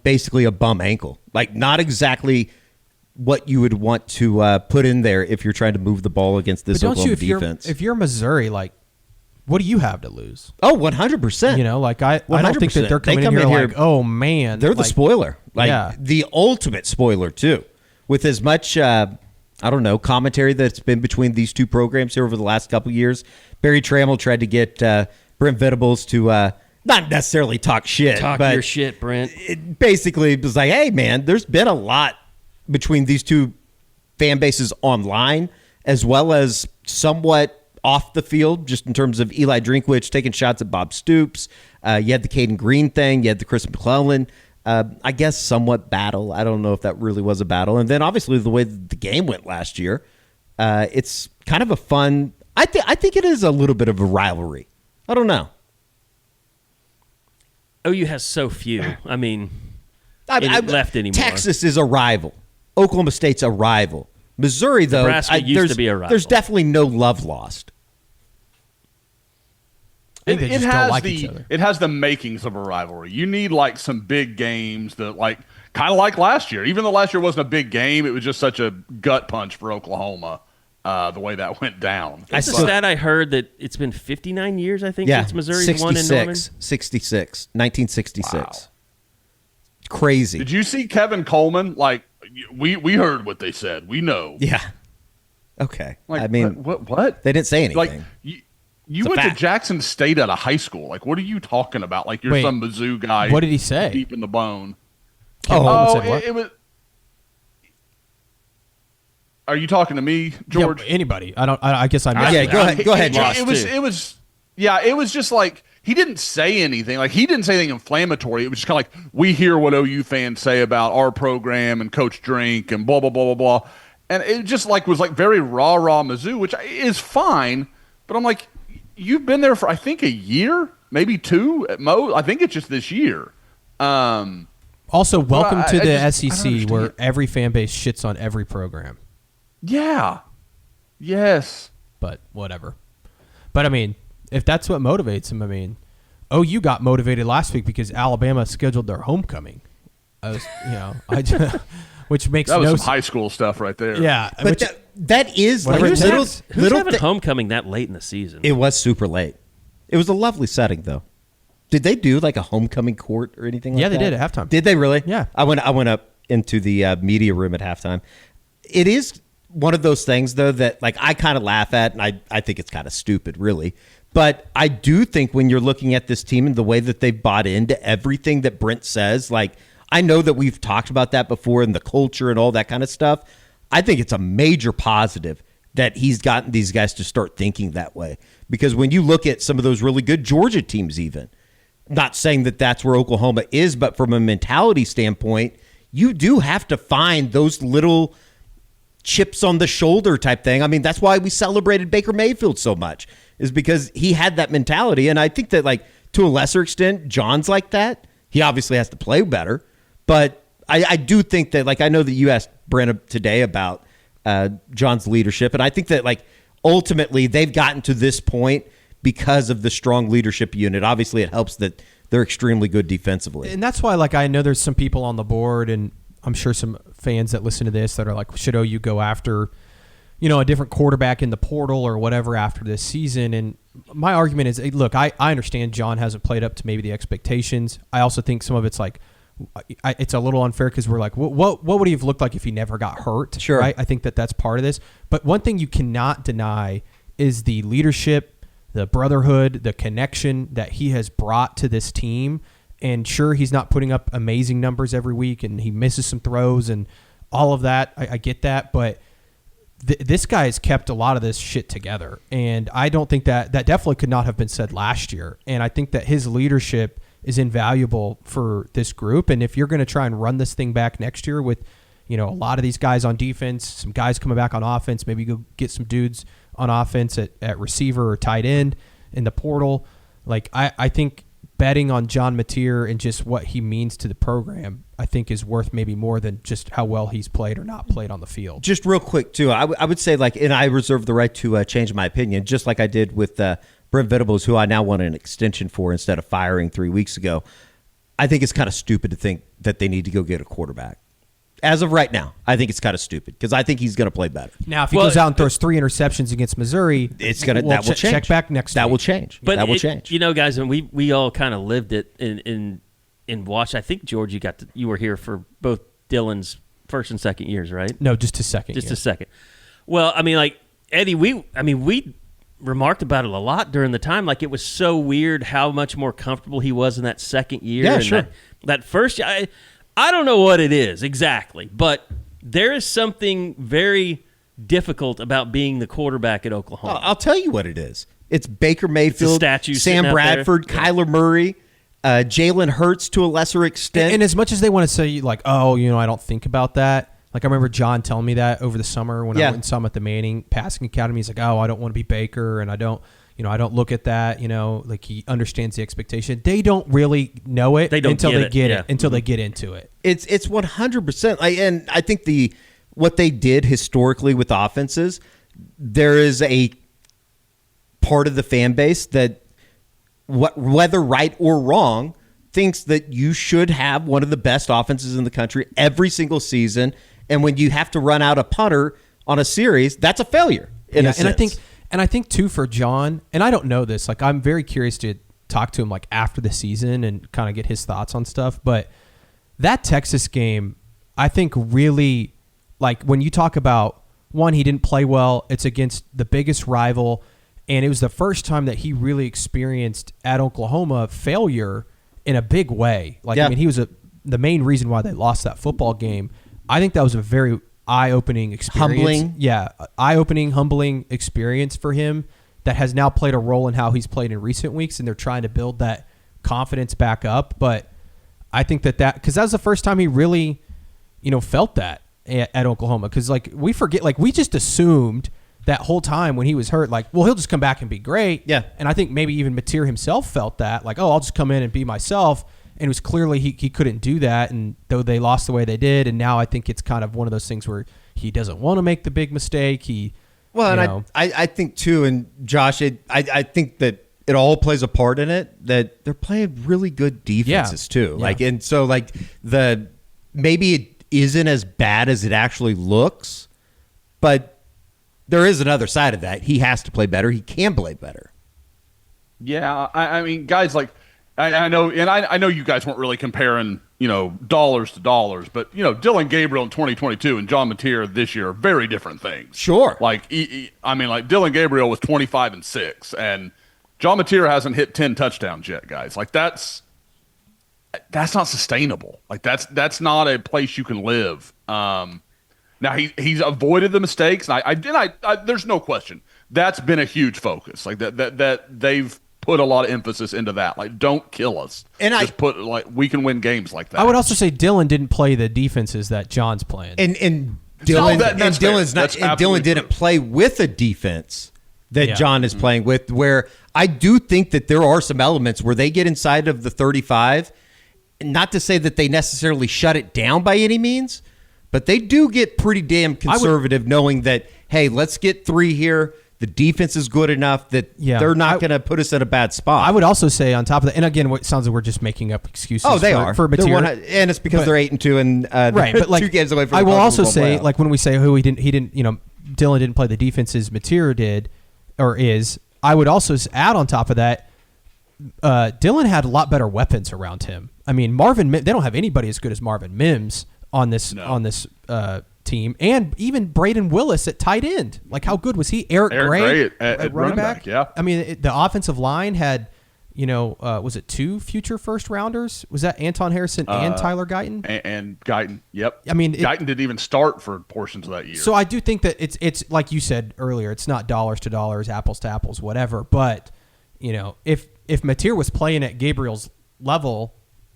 basically a bum ankle. Like, not exactly what you would want to put in there if you're trying to move the ball against this Oklahoma defense. If you're Missouri, like, what do you have to lose? Oh, 100%. You know, like I don't think that they're coming in here like, oh man, they're the spoiler, like the ultimate spoiler too. With as much, commentary that's been between these two programs here over the last couple of years. Barry Trammell tried to get Brent Venables to not necessarily talk shit, but your shit, Brent. It basically was like, hey man, there's been a lot between these two fan bases online, as well as somewhat off the field, just in terms of Eli Drinkwitz taking shots at Bob Stoops. You had the Caden Green thing. You had the Chris McClellan, I guess, somewhat battle. I don't know if that really was a battle. And then obviously the way the game went last year, It's kind of a fun. I think it is a little bit of a rivalry. I don't know. OU has so few. I mean, left anymore. Texas is a rival. Oklahoma State's a rival. Missouri, though, Nebraska used to be a rival. There's definitely no love lost. I think they just don't like each other. It has the makings of a rivalry. You need like some big games that kind of like last year. Even though last year wasn't a big game, it was just such a gut punch for Oklahoma. The way that went down. It's a stat I heard that it's been 59 years, I think, since Missouri's won in Norman. 66, 1966. Wow. Crazy. Did you see Kevin Coleman? Like, we heard what they said. We know. Yeah. Okay. Like, I mean, what? They didn't say anything. Like, you went to Jackson State out of high school. Like, what are you talking about? Like, you're some Mizzou guy. What did he say? Deep in the bone. It was. Are you talking to me, George? Yeah, anybody? I guess I missed. Yeah, go ahead. It was just like he didn't say anything. Like he didn't say anything inflammatory. It was just kind of like we hear what OU fans say about our program and Coach Drink and blah blah blah blah blah. And it just was very rah Mizzou, which is fine. But I'm like, you've been there for I think a year, maybe two at most. I think it's just this year. Also, welcome to the SEC, where every fan base shits on every program. Yeah. Yes. But whatever. But I mean, if that's what motivates him, I mean, OU got motivated last week because Alabama scheduled their homecoming. Which makes that was no some high school stuff right there. Yeah, but that is like who's having homecoming that late in the season? It was super late. It was a lovely setting though. Did they do like a homecoming court or anything like that? Yeah, they did at halftime. Did they really? Yeah. I went up into the media room at halftime. It is one of those things, though, that like I kind of laugh at, and I think it's kind of stupid, really. But I do think when you're looking at this team and the way that they've bought into everything that Brent says, like I know that we've talked about that before and the culture and all that kind of stuff. I think it's a major positive that he's gotten these guys to start thinking that way. Because when you look at some of those really good Georgia teams even, not saying that that's where Oklahoma is, but from a mentality standpoint, you do have to find those little chips on the shoulder type thing. I mean, that's why we celebrated Baker Mayfield so much, is because he had that mentality. And I think that, like, to a lesser extent, John's like that. He obviously has to play better. But I do think that, like, I know that you asked Brent today about John's leadership. And I think that, like, ultimately they've gotten to this point because of the strong leadership unit. Obviously, it helps that they're extremely good defensively. And that's why, like, I know there's some people on the board, and I'm sure some fans that listen to this that are like, should OU go after, a different quarterback in the portal or whatever after this season? And my argument is, look, I understand John hasn't played up to maybe the expectations. I also think some of it's like, it's a little unfair because we're like, what would he have looked like if he never got hurt? Sure. Right? I think that's part of this. But one thing you cannot deny is the leadership, the brotherhood, the connection that he has brought to this team. And sure, he's not putting up amazing numbers every week, and he misses some throws and all of that. I get that, but this guy has kept a lot of this shit together. And I don't think that definitely could not have been said last year. And I think that his leadership is invaluable for this group. And if you're going to try and run this thing back next year with, a lot of these guys on defense, some guys coming back on offense, maybe go get some dudes on offense at receiver or tight end in the portal. Like, I think betting on John Mateer and just what he means to the program, I think is worth maybe more than just how well he's played or not played on the field. Just real quick, too, I would say, like, and I reserve the right to change my opinion, just like I did with Brent Venables, who I now want an extension for instead of firing 3 weeks ago. I think it's kind of stupid to think that they need to go get a quarterback. As of right now, I think it's kind of stupid because I think he's going to play better. Now, if he goes out and throws 3 interceptions against Missouri, that will change. Check back next that week. Will change. But that will change. Guys, and we all kind of lived it in watch. I think George, you were here for both Dylan's first and second years, right? No, just his second. Just a second. Well, I mean, like Eddie, we remarked about it a lot during the time. Like, it was so weird how much more comfortable he was in that second year. Yeah, and sure. That first year, I don't know what it is exactly, but there is something very difficult about being the quarterback at Oklahoma. I'll tell you what it is. It's Baker Mayfield, statue Sam Bradford, Kyler Murray, Jalen Hurts to a lesser extent. And as much as they want to say, like, I don't think about that, Like I remember John telling me that over the summer when I went and saw him at the Manning Passing Academy. He's like, "Oh, I don't want to be Baker, and I don't look at that. Like he understands the expectation. They don't really know it until they get it, until they get into it. It's 100%. And I think what they did historically with offenses, there is a part of the fan base that, whether right or wrong, thinks that you should have one of the best offenses in the country every single season. And when you have to run out a punter on a series, that's a failure in a sense. And I think too for John, and I don't know this, like I'm very curious to talk to him like after the season and kind of get his thoughts on stuff. But that Texas game, I think really, like when you talk about one, he didn't play well. It's against the biggest rival. And it was the first time that he really experienced at Oklahoma failure in a big way. Like, I mean, he was the main reason why they lost that football game. I think that was a very eye-opening experience. Humbling. Yeah, eye-opening, humbling experience for him that has now played a role in how he's played in recent weeks, and they're trying to build that confidence back up. But I think that because that was the first time he really, felt that at Oklahoma. Because, like, we forget, like, we just assumed that whole time when he was hurt, like, well, he'll just come back and be great. Yeah. And I think maybe even Mateer himself felt that, like, oh, I'll just come in and be myself. And it was clearly he couldn't do that, and though they lost the way they did, and now I think it's kind of one of those things where he doesn't want to make the big mistake. I think too, and Josh, I think that it all plays a part in it, that they're playing really good defenses too. Yeah. Like, and so like maybe it isn't as bad as it actually looks, but there is another side of that. He has to play better. He can play better. Yeah, I mean, guys, like I know, and I know you guys weren't really comparing, dollars to dollars, but Dylan Gabriel in 2022 and John Mateer this year are very different things. Sure. Like, I mean, like Dylan Gabriel was 25-6, and John Mateer hasn't hit 10 touchdowns yet, guys. Like that's not sustainable. Like that's not a place you can live. Now he's avoided the mistakes, and I there's no question that's been a huge focus. Like that they've put a lot of emphasis into that. Like, don't kill us. And we can win games like that. I would also say Dylan didn't play the defenses that John's playing. And Dylan didn't play with a defense that John is playing with, where I do think that there are some elements where they get inside of the 35. Not to say that they necessarily shut it down by any means, but they do get pretty damn conservative, knowing that, hey, let's get 3 here. The defense is good enough that they're not going to put us in a bad spot. I would also say on top of that, and again, what sounds like we're just making up excuses. Oh, they are for Mateer, and it's because they're 8-2 and right. But like 2 games away from. I the will also Bowl say, playoff. like when we say he didn't, Dylan didn't play the defenses Mateer did or is. I would also add on top of that, Dylan had a lot better weapons around him. I mean, they don't have anybody as good as Marvin Mims on this team, and even Braden Willis at tight end. Like, how good was he? Eric Gray at running back. Yeah, I mean, the offensive line had, was it 2 future first rounders? Was that Anton Harrison and Tyler Guyton? And Guyton, yep. I mean, Guyton didn't even start for portions of that year. So I do think that it's like you said earlier, it's not dollars to dollars, apples to apples, whatever. But if Mateer was playing at Gabriel's level,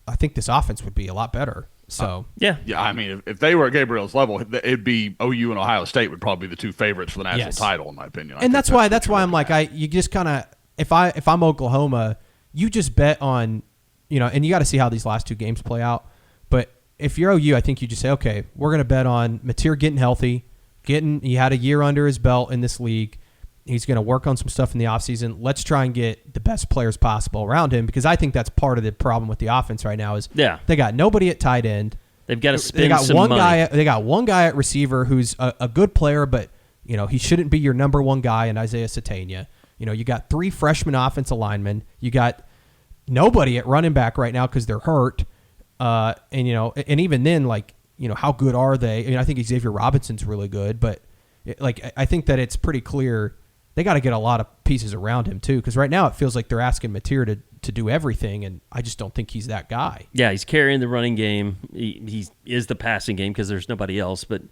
I think this offense would be a lot better. So yeah. I mean, if they were at Gabriel's level, it'd be OU and Ohio State would probably be the 2 favorites for the national title, in my opinion. And that's why I'm like, you just kind of, if I'm Oklahoma, you just bet on, and you got to see how these last 2 games play out. But if you're OU, I think you just say, okay, we're going to bet on Mateer getting healthy, he had a year under his belt in this league. He's going to work on some stuff in the offseason. Let's try and get the best players possible around him, because I think that's part of the problem with the offense right now is they got nobody at tight end. They've got to spend some money. They got one guy at receiver who's a good player, but he shouldn't be your number 1 guy in Isaiah Satania. You got 3 freshman offensive linemen. You got nobody at running back right now because they're hurt. And even then, like, how good are they? I mean, I think Xavier Robinson's really good, but I think that it's pretty clear they got to get a lot of pieces around him too, because right now it feels like they're asking Mateer to do everything, and I just don't think he's that guy. Yeah, he's carrying the running game. He is the passing game because there's nobody else. But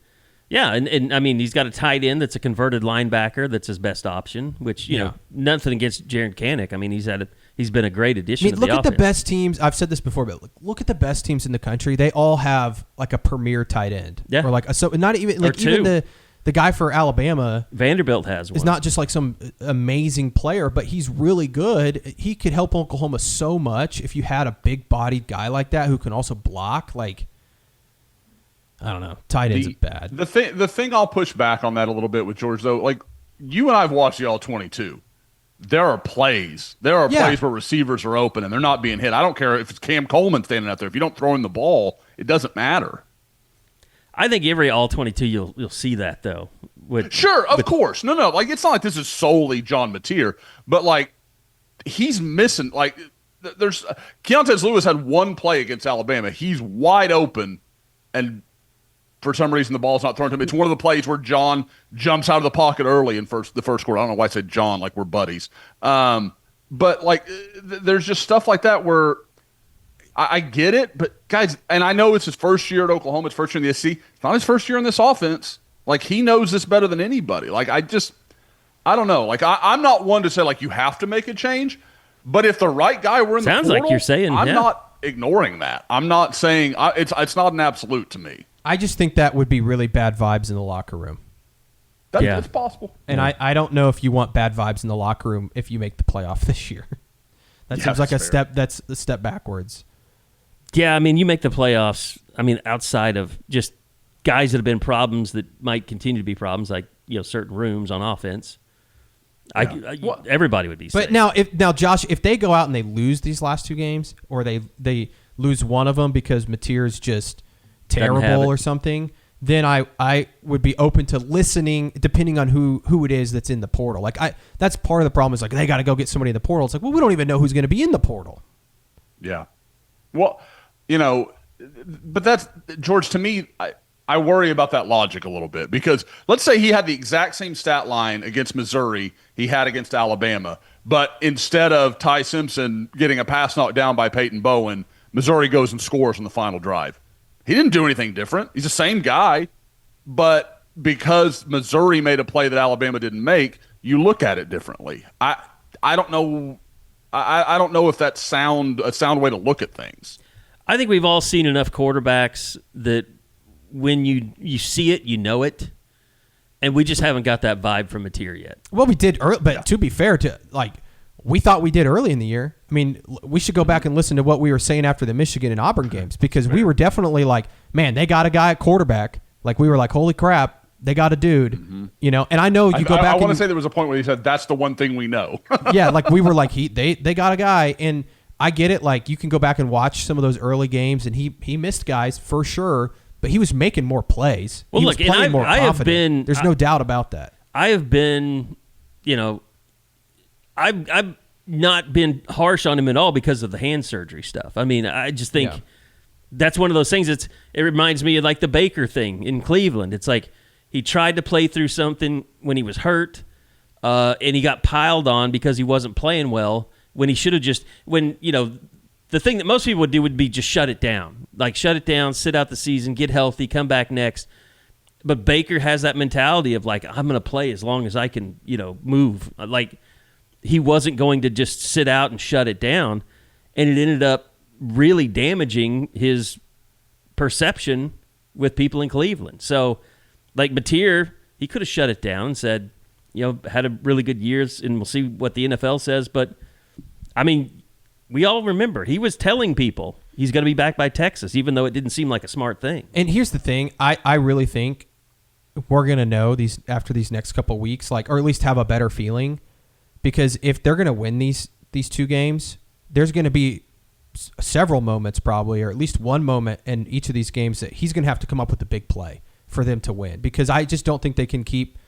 yeah, and I mean, he's got a tight end that's a converted linebacker that's his best option, which, nothing against Jared Kanek. I mean, he's had he's been a great addition. I mean, to look the at the offense. best teams. I've said this before, but look at the best teams in the country. They all have like a premier tight end. Yeah. Or like so not even like even the guy for Alabama, Vanderbilt has one. is not just like some amazing player, but he's really good. He could help Oklahoma so much if you had a big-bodied guy like that who can also block. Like, I don't know, tight ends are bad. The thing I'll push back on that a little bit with George though, like you and I've watched the All-22. There are plays. There are plays where receivers are open and they're not being hit. I don't care if it's Cam Coleman standing out there. If you don't throw him the ball, it doesn't matter. I think every All-22 you'll see that though. Sure, of course. No, like it's not like this is solely John Mateer, but like he's missing. Like there's Keontae Lewis had one play against Alabama. He's wide open, and for some reason the ball's not thrown to him. It's one of the plays where John jumps out of the pocket early in the first quarter. I don't know why I said John like we're buddies, but like there's just stuff like that where. I get it, but guys, and I know it's his first year at Oklahoma, his first year in the SEC. It's not his first year in this offense. Like, he knows this better than anybody. Like, I don't know. Like, I'm not one to say, like, you have to make a change, but if the right guy were in the portal, sounds like you're saying, I'm not ignoring that. I'm not saying it's not an absolute to me. I just think that would be really bad vibes in the locker room. That's possible. And I don't know if you want bad vibes in the locker room if you make the playoff this year. That seems like that's a step backwards. Yeah, I mean, you make the playoffs. I mean, outside of just guys that have been problems that might continue to be problems, like certain rooms on offense. Everybody would be safe. But now, Josh, if they go out and they lose these last two games, or they lose one of them because Mateer's just terrible or something, then I would be open to listening, depending on who it is that's in the portal. Like that's part of the problem is like they got to go get somebody in the portal. It's like, well, we don't even know who's going to be in the portal. Yeah. Well. But that's, George, to me, I worry about that logic a little bit because let's say he had the exact same stat line against Missouri he had against Alabama, but instead of Ty Simpson getting a pass knocked down by Peyton Bowen, Missouri goes and scores on the final drive. He didn't do anything different. He's the same guy, but because Missouri made a play that Alabama didn't make, you look at it differently. I don't know. I don't know if that's a sound way to look at things. I think we've all seen enough quarterbacks that when you see it, you know it, and we just haven't got that vibe from Mateer yet. Well, we did, but to be fair, we thought we did early in the year. I mean, we should go back and listen to what we were saying after the Michigan and Auburn games because we were definitely like, man, they got a guy at quarterback. Like we were like, holy crap, they got a dude. And I know you go back. I want to say there was a point where he said that's the one thing we know. Yeah, like we were like they got a guy and. I get it. Like you can go back and watch some of those early games, and he missed guys for sure, but he was making more plays. Well, he look, was playing more confident. There's no doubt about that. I have been, I've not been harsh on him at all because of the hand surgery stuff. I mean, I just think that's one of those things. It reminds me of like the Baker thing in Cleveland. It's like he tried to play through something when he was hurt, and he got piled on because he wasn't playing well. When he should have the thing that most people would do would be just shut it down. Like shut it down, sit out the season, get healthy, come back next. But Baker has that mentality of like, I'm going to play as long as I can, move. Like he wasn't going to just sit out and shut it down. And it ended up really damaging his perception with people in Cleveland. So like Mateer, he could have shut it down and said, had a really good years and we'll see what the NFL says. But I mean, we all remember he was telling people he's going to be back by Texas, even though it didn't seem like a smart thing. And here's the thing. I really think we're going to know after these next couple of weeks, or at least have a better feeling. Because if they're going to win these two games, there's going to be several moments probably, or at least one moment in each of these games that he's going to have to come up with a big play for them to win. Because I just don't think they can keep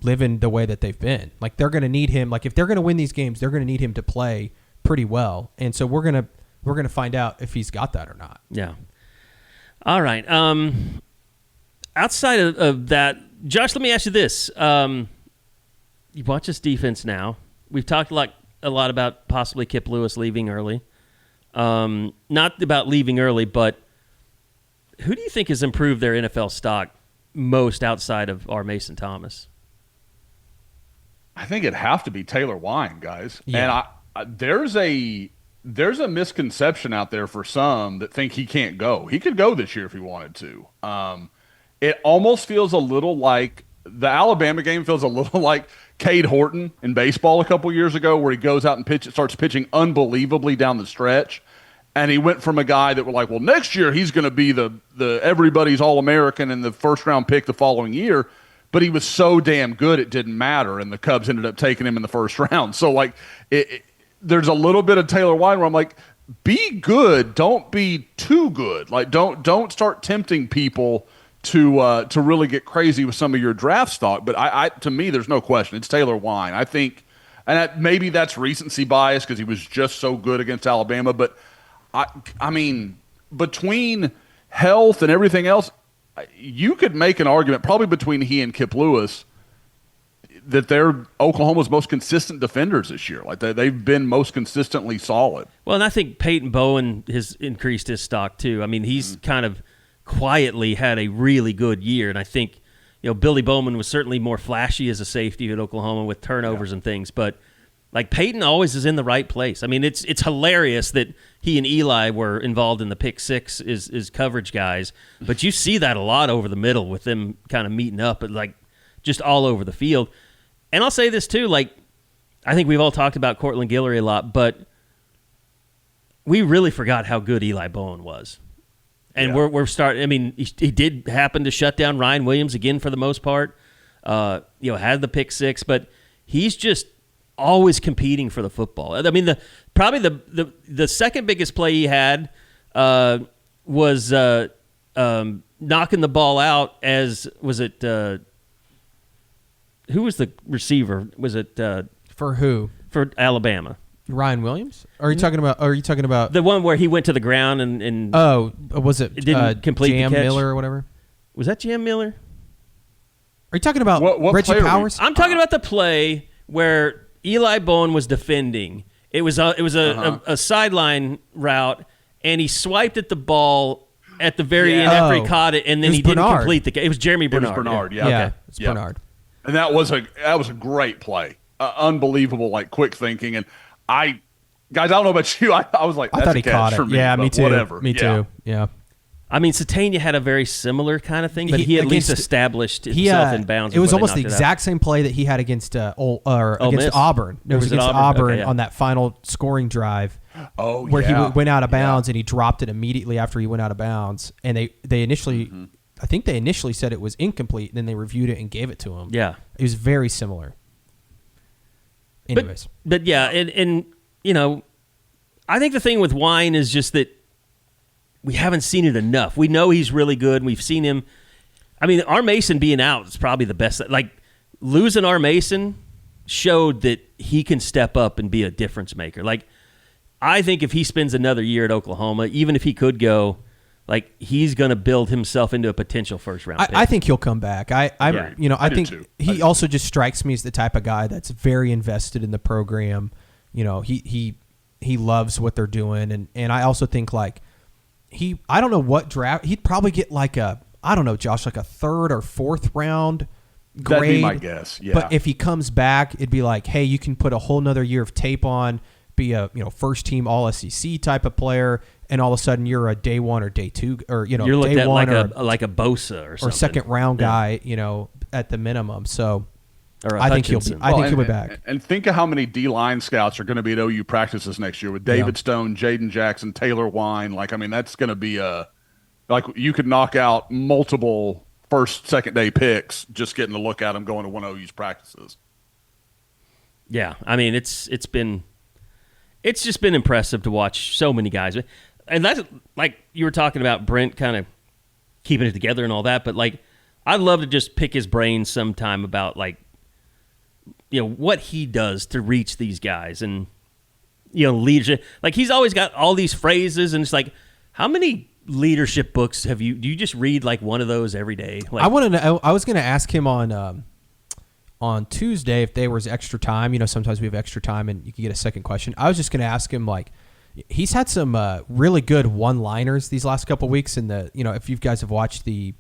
living the way that they've been. Like they're going to need him. Like if they're going to win these games, they're going to need him to play pretty well. And so we're going to find out if he's got that or not. Yeah. All right. Outside of that, Josh, let me ask you this. You watch this defense now. We've talked a lot about possibly Kip Lewis leaving early. Not about leaving early, but who do you think has improved their NFL stock most outside of our Mason Thomas? I think it'd have to be Taylor Wine, guys. Yeah. there's a misconception out there for some that think he can't go. He could go this year if he wanted to. It almost feels a little like the Alabama game feels a little like Cade Horton in baseball a couple years ago, where he goes out and starts pitching unbelievably down the stretch. And he went from a guy that were like, well, next year he's going to be the everybody's All-American and the first-round pick the following year. But he was so damn good it didn't matter, and the Cubs ended up taking him in the first round. So, like, there's a little bit of Taylor Wine where I'm like, be good, don't be too good. Like, don't start tempting people to really get crazy with some of your draft stock. But to me, there's no question. It's Taylor Wine. I think, and maybe that's recency bias because he was just so good against Alabama. But, I mean, between health and everything else, you could make an argument probably between he and Kip Lewis that they're Oklahoma's most consistent defenders this year. Like they've been most consistently solid. Well, and I think Peyton Bowen has increased his stock too. I mean, he's kind of quietly had a really good year, and I think Billy Bowman was certainly more flashy as a safety at Oklahoma with turnovers and things, but like Peyton always is in the right place. I mean, it's hilarious that he and Eli were involved in the pick six as coverage guys, but you see that a lot over the middle with them kind of meeting up, but like just all over the field. And I'll say this too, like I think we've all talked about Cortland Guillory a lot, but we really forgot how good Eli Bowen was. And we're starting. I mean, he did happen to shut down Ryan Williams again for the most part. Had the pick six, but he's just always competing for the football. I mean, probably the second biggest play he had was knocking the ball out. Was it who was the receiver? Was it for who? For Alabama. Ryan Williams? Are you talking about the one where he went to the ground and was it didn't complete Jam the catch? Miller or whatever? Was that Jam Miller? Are you talking about what Reggie Powers? I'm talking about the play where Eli Bowen was defending. It was a sideline route, and he swiped at the ball at the very end after he caught it, and then he didn't complete the catch. It was Jeremy Bernard. It was Bernard, yeah. Okay. It's Bernard. And that was a great play. Unbelievable, like quick thinking. And guys, I don't know about you. I was like, that's I thought he caught for it. me, Yeah, me too. Whatever. Me too. Yeah. I mean, Satania had a very similar kind of thing, but he at least established himself in bounds. It was almost the exact same play that he had against Auburn. It was against Auburn on that final scoring drive. Where he went out of bounds and he dropped it immediately after he went out of bounds. And they initially, I think they initially said it was incomplete, and then they reviewed it and gave it to him. Yeah, it was very similar. Anyways, but yeah, and I think the thing with Wine is just that we haven't seen it enough. We know he's really good. We've seen him. I mean, R. Mason being out is probably the best. Like, losing R. Mason showed that he can step up and be a difference maker. Like, I think if he spends another year at Oklahoma, even if he could go, like, he's going to build himself into a potential first-round pick. I think he'll come back. I think too. He also just strikes me as the type of guy that's very invested in the program. He loves what they're doing, and I also think, like, I don't know what draft he'd probably get, like Josh, like a third or fourth round grade. That'd be my guess. Yeah. But if he comes back, it'd be like, hey, you can put a whole nother year of tape on, be a first team All SEC type of player, and all of a sudden you're a day one or day two, or you're looked day at one like a Bosa or something, or second round guy, at the minimum. So or I think he'll be back. And think of how many D-line scouts are going to be at OU practices next year with David Stone, Jaden Jackson, Taylor Wine. Like, I mean, that's going to be like you could knock out multiple first, second day picks just getting to look at them going to one of OU's practices. Yeah, I mean, it's just been impressive to watch so many guys. And that's like you were talking about Brent kind of keeping it together and all that, but like I'd love to just pick his brain sometime about like what he does to reach these guys and leadership. Like he's always got all these phrases, and it's like, how many leadership books do you just read like one of those every day? Like, I want to know. I was going to ask him on Tuesday if there was extra time. Sometimes we have extra time and you can get a second question. I was just going to ask him, like, he's had some really good one-liners these last couple of weeks. And if you guys have watched the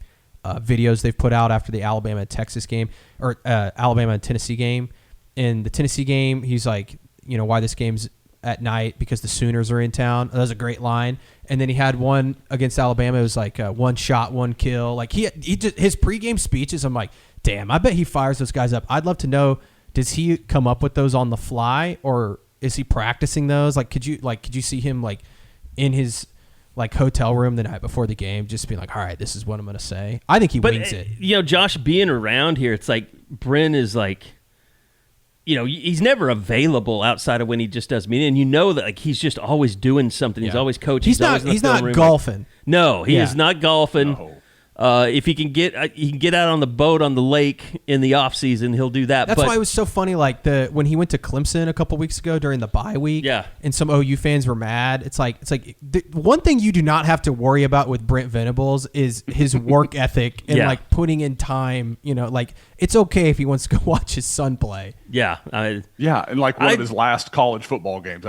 videos they've put out after the Alabama and Texas game, or Alabama and Tennessee game. In the Tennessee game, he's like, why this game's at night because the Sooners are in town. That was a great line. And then he had one against Alabama. It was like one shot, one kill. Like he just, his pregame speeches, I'm like, damn, I bet he fires those guys up. I'd love to know, does he come up with those on the fly, or is he practicing those? Like, could you see him like in his like hotel room the night before the game, just being like, all right, this is what I'm going to say? I think he wings it. You know, Josh, being around here, it's like Brent is like, you know, he's never available outside of when he just does meeting, and you know that like he's just always doing something. He's always coaching. He's not golfing. No, he is not golfing. No. If he can get out on the boat on the lake in the off season, he'll do that. That's why it was so funny. Like when he went to Clemson a couple weeks ago during the bye week, and some OU fans were mad. It's like the one thing you do not have to worry about with Brent Venables is his work ethic and like putting in time. You know, like it's okay if he wants to go watch his son play. Yeah, and like one of his last college football games.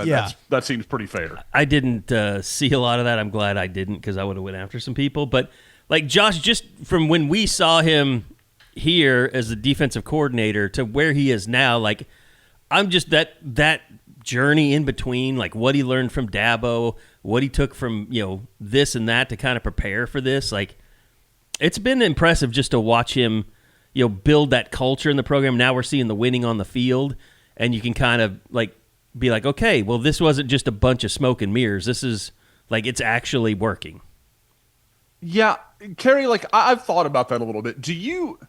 That seems pretty fair. I didn't see a lot of that. I'm glad I didn't, because I would have went after some people, but. Like, Josh, just from when we saw him here as the defensive coordinator to where he is now, like, I'm just that journey in between, like what he learned from Dabo, what he took from, you know, this and that to kind of prepare for this. Like, it's been impressive just to watch him, you know, build that culture in the program. Now we're seeing the winning on the field, and you can kind of, like, be like, okay, well, this wasn't just a bunch of smoke and mirrors. This is, like, it's actually working. Yeah, Carey, like I've thought about that a little bit. Do you,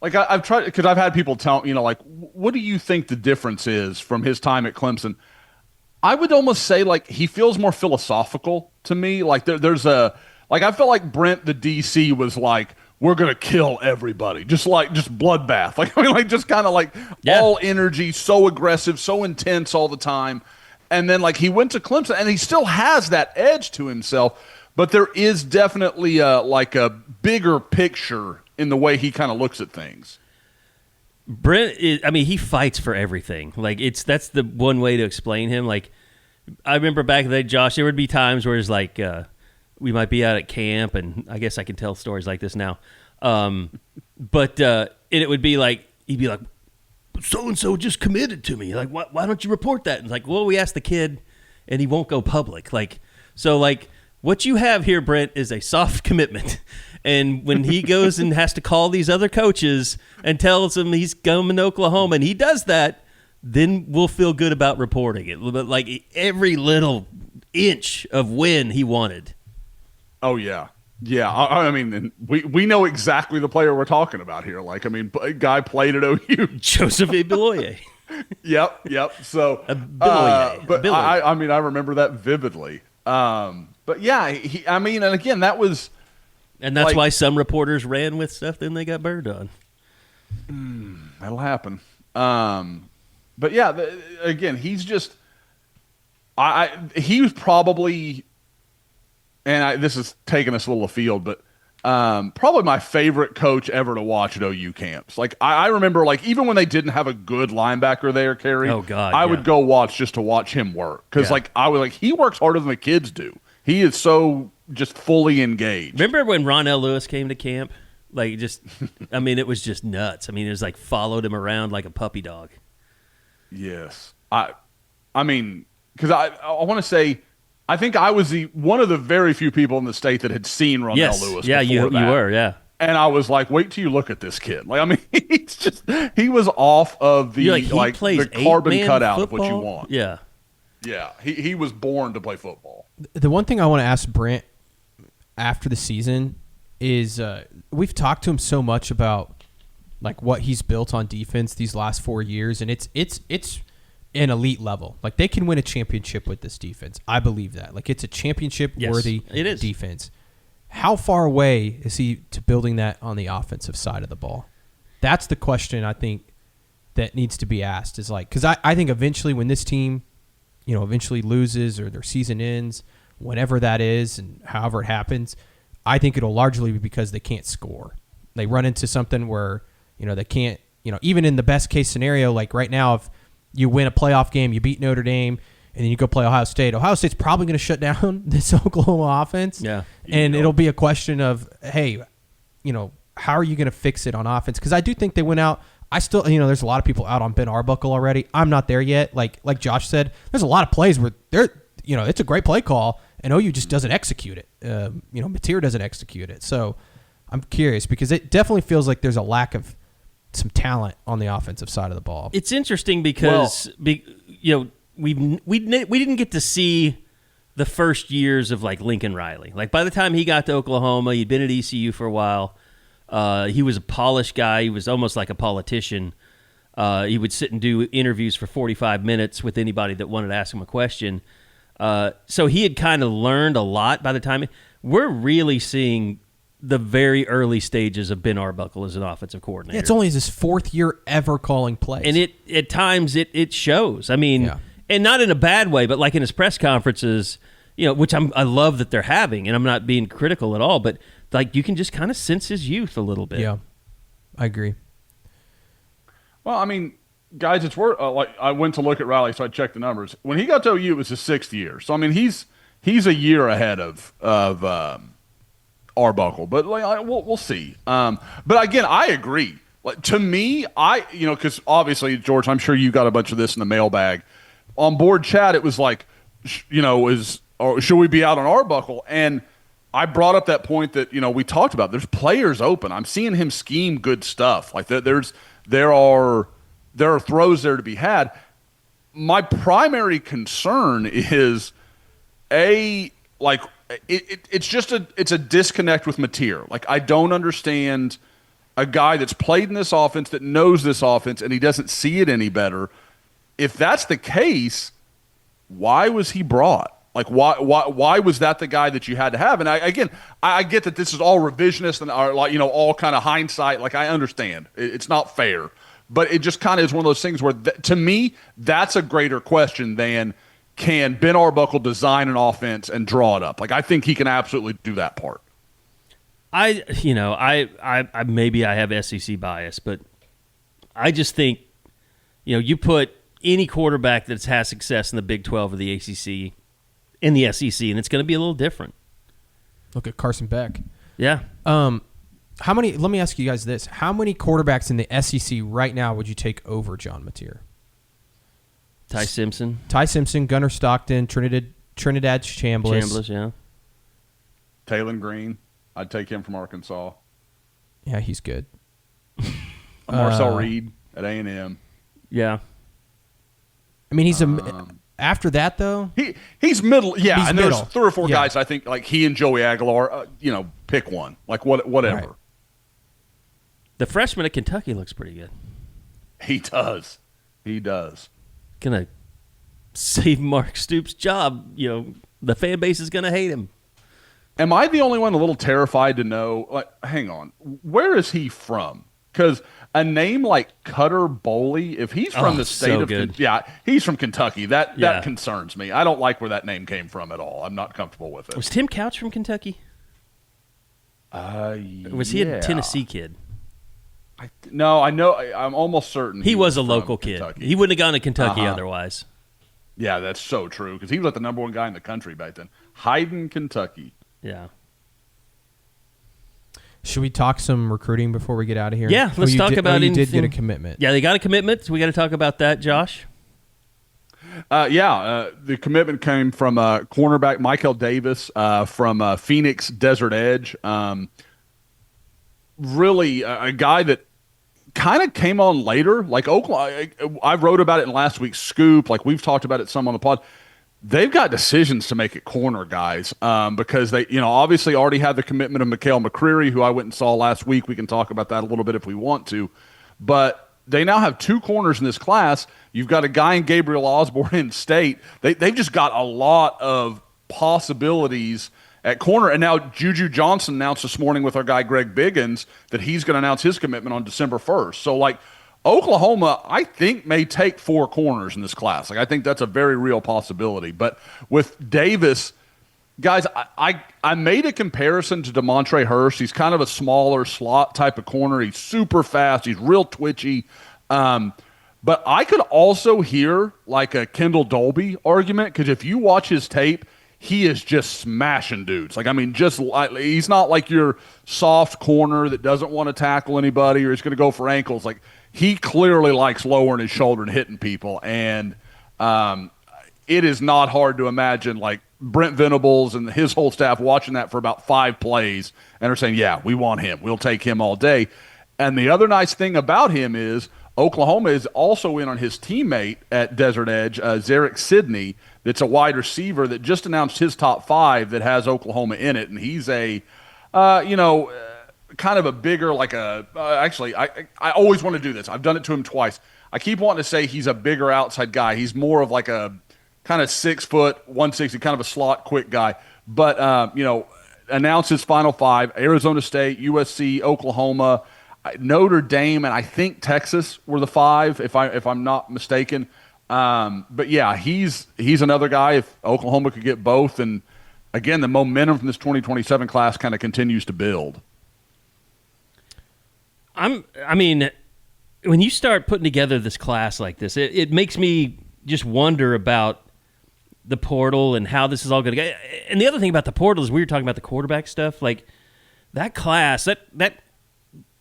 like I've tried, because I've had people tell, you know, like, what do you think the difference is from his time at Clemson? I would almost say like he feels more philosophical to me. Like there's a, like I felt like Brent, the DC, was like, we're going to kill everybody. Just bloodbath. Like, I mean, like just kind of like all energy, so aggressive, so intense all the time. And then like he went to Clemson and he still has that edge to himself. But there is definitely like a bigger picture in the way he kind of looks at things. Brent is, I mean, he fights for everything. Like that's the one way to explain him. Like I remember back in the day, Josh, there would be times where it's like we might be out at camp, and I guess I can tell stories like this now. But it would be like he'd be like, so and so just committed to me. Like why don't you report that? And it's like, well, we asked the kid, and he won't go public. Like so, like. What you have here, Brent, is a soft commitment. And when he goes and has to call these other coaches and tells them he's coming to Oklahoma, and he does that, then we'll feel good about reporting it. But like every little inch of win he wanted. Oh, yeah. Yeah, I mean, we know exactly the player we're talking about here. Like, I mean, a guy played at OU. Joseph Beloye. Yep. So, but I mean, I remember that vividly. But yeah, I mean, and again, that was, and that's like, why some reporters ran with stuff, then they got burned on. That'll happen. But yeah, again, he's just, he was probably, and this is taking us a little afield, but probably my favorite coach ever to watch at OU camps. Like I remember, like even when they didn't have a good linebacker there, Carey. Oh God, I would go watch just to watch him work, because like I was like, he works harder than the kids do. He is so just fully engaged. Remember when Ron L. Lewis came to camp? Like just, I mean, it was just nuts. I mean, it was like followed him around like a puppy dog. Yes, I mean, because I want to say, I think I was one of the very few people in the state that had seen Ron L. Lewis. Yeah, you were, yeah. And I was like, wait till you look at this kid. Like, I mean, he was off of the like the carbon cutout of what you want. Yeah. Yeah, he was born to play football. The one thing I want to ask Brent after the season is we've talked to him so much about like what he's built on defense these last 4 years, and it's an elite level. Like they can win a championship with this defense. I believe that. Like it's a championship worthy defense. How far away is he to building that on the offensive side of the ball? That's the question I think that needs to be asked. Is like, because I think eventually when this team, you know, eventually loses or their season ends, whenever that is and however it happens, I think it'll largely be because they can't score. They run into something where, you know, they can't, you know, even in the best case scenario, like right now, if you win a playoff game, you beat Notre Dame, and then you go play Ohio State. Ohio State's probably going to shut down this Oklahoma offense. Yeah. And it'll be a question of, hey, you know, how are you going to fix it on offense? Because I do think they went out. I still, there's a lot of people out on Ben Arbuckle already. I'm not there yet. Like Josh said, there's a lot of plays where it's a great play call, and OU just doesn't execute it. Mateer doesn't execute it. So I'm curious because it definitely feels like there's a lack of some talent on the offensive side of the ball. It's interesting because we didn't get to see the first years of like Lincoln Riley. Like by the time he got to Oklahoma, he'd been at ECU for a while. He was a polished guy. He was almost like a politician. He would sit and do interviews for 45 minutes with anybody that wanted to ask him a question. So he had kind of learned a lot by the time. We're really seeing the very early stages of Ben Arbuckle as an offensive coordinator. Yeah, it's only his 4th year ever calling plays. And at times it shows. I mean, and not in a bad way, but like in his press conferences, which I love that they're having, and I'm not being critical at all, but like you can just kind of sense his youth a little bit. Yeah, I agree. Well, I mean, guys, it's worth I went to look at Riley, so I checked the numbers. When he got to OU, it was his 6th year. So I mean, he's a year ahead of Arbuckle, but we'll see. But again, I agree. Like, to me, because obviously, George, I'm sure you got a bunch of this in the mailbag. On board chat, it was like, should we be out on Arbuckle? And I brought up that point that we talked about. There's players open. I'm seeing him scheme good stuff. Like there are throws there to be had. My primary concern is it's a disconnect with Mateer. Like I don't understand a guy that's played in this offense, that knows this offense, and he doesn't see it any better. If that's the case, why was he brought? Like, why was that the guy that you had to have? And I get that this is all revisionist and all kind of hindsight. Like, I understand it's not fair, but it just kind of is one of those things where, to me, that's a greater question than can Ben Arbuckle design an offense and draw it up. Like, I think he can absolutely do that part. I maybe I have SEC bias, but I just think, you put any quarterback that's had success in the Big 12 or the ACC in the SEC, and it's going to be a little different. Look at Carson Beck. Yeah. How many? Let me ask you guys this: how many quarterbacks in the SEC right now would you take over John Mateer? Ty Simpson, Gunnar Stockton, Trinidad Chambliss. Yeah. Taylon Green, I'd take him from Arkansas. Yeah, he's good. Marcel Reed at A&M. Yeah. I mean, he's after that though. He's middle. Yeah, he's and middle. There's 3 or 4 guys I think like he and Joey Aguilar. Pick one. Like whatever. Right. The freshman at Kentucky looks pretty good. He does. Gonna save Mark Stoops' job. The fan base is gonna hate him. Am I the only one a little terrified to know? Like, hang on, where is he from? Because a name like Cutter Boley, if he's from the state of he's from Kentucky. That concerns me. I don't like where that name came from at all. I'm not comfortable with it. Was Tim Couch from Kentucky? Was he a Tennessee kid? No, I know. I'm almost certain he was a local Kentucky. kid. He wouldn't have gone to Kentucky otherwise. Yeah, that's so true because he was like the number 1 guy in the country back then. Hayden, Kentucky. Yeah. Should we talk some recruiting before we get out of here? Yeah, let's talk about it. You did get a commitment. Yeah, they got a commitment, so we got to talk about that, Josh. The commitment came from cornerback Michael Davis from Phoenix Desert Edge. Really, a guy that kind of came on later. Like Oklahoma, I wrote about it in last week's Scoop. Like we've talked about it some on the pod. They've got decisions to make at corner, guys, because they, obviously already had the commitment of Mikhail McCreary, who I went and saw last week. We can talk about that a little bit if we want to. But they now have 2 corners in this class. You've got a guy in Gabriel Osborne in state. They've just got a lot of possibilities at corner. And now Juju Johnson announced this morning with our guy Greg Biggins that he's going to announce his commitment on December 1st. So, like, Oklahoma, I think, may take 4 corners in this class. Like, I think that's a very real possibility. But with Davis, guys, I made a comparison to DeMontre Hurst. He's kind of a smaller slot type of corner. He's super fast. He's real twitchy. But I could also hear like a Kendall Dolby argument because if you watch his tape, he is just smashing dudes. Like, I mean, he's not like your soft corner that doesn't want to tackle anybody or is going to go for ankles. Like, he clearly likes lowering his shoulder and hitting people. And it is not hard to imagine, like, Brent Venables and his whole staff watching that for about 5 plays and are saying, yeah, we want him. We'll take him all day. And the other nice thing about him is Oklahoma is also in on his teammate at Desert Edge, Zarek Sidney, that's a wide receiver that just announced his top 5 that has Oklahoma in it. And he's a, kind of a bigger, like actually, I always want to do this. I've done it to him twice. I keep wanting to say he's a bigger outside guy. He's more of like a kind of 6 foot, 160, kind of a slot quick guy. But, announced his final 5, Arizona State, USC, Oklahoma, Notre Dame, and I think Texas were the 5, if I'm not mistaken. But yeah, he's another guy. If Oklahoma could get both, and again, the momentum from this 2027 class kind of continues to build. I mean, when you start putting together this class like this, it makes me just wonder about the portal and how this is all going to go. And the other thing about the portal is we were talking about the quarterback stuff. Like that class, that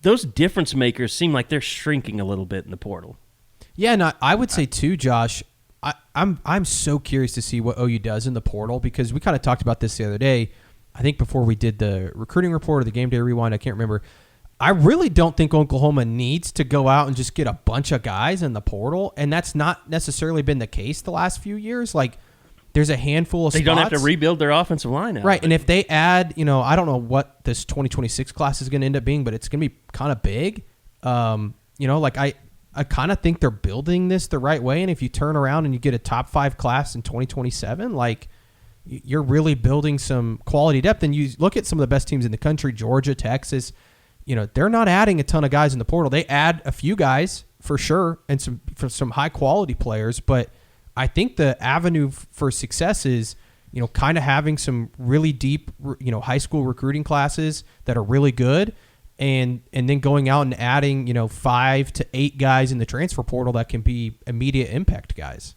those difference makers seem like they're shrinking a little bit in the portal. Yeah, and I would say too, Josh, I'm so curious to see what OU does in the portal, because we kind of talked about this the other day. I think before we did the recruiting report or the game day rewind, I can't remember. I really don't think Oklahoma needs to go out and just get a bunch of guys in the portal, and that's not necessarily been the case the last few years. Like, there's a handful of spots. They don't have to rebuild their offensive line now. Right, and if they add, I don't know what this 2026 class is going to end up being, but it's going to be kind of big. I kind of think they're building this the right way, and if you turn around and you get a top 5 class in 2027, like, you're really building some quality depth. And you look at some of the best teams in the country, Georgia, Texas, they're not adding a ton of guys in the portal. They add a few guys for sure and some high quality players, but I think the avenue for success is, kind of having some really deep, high school recruiting classes that are really good, and then going out and adding, 5 to 8 guys in the transfer portal that can be immediate impact guys.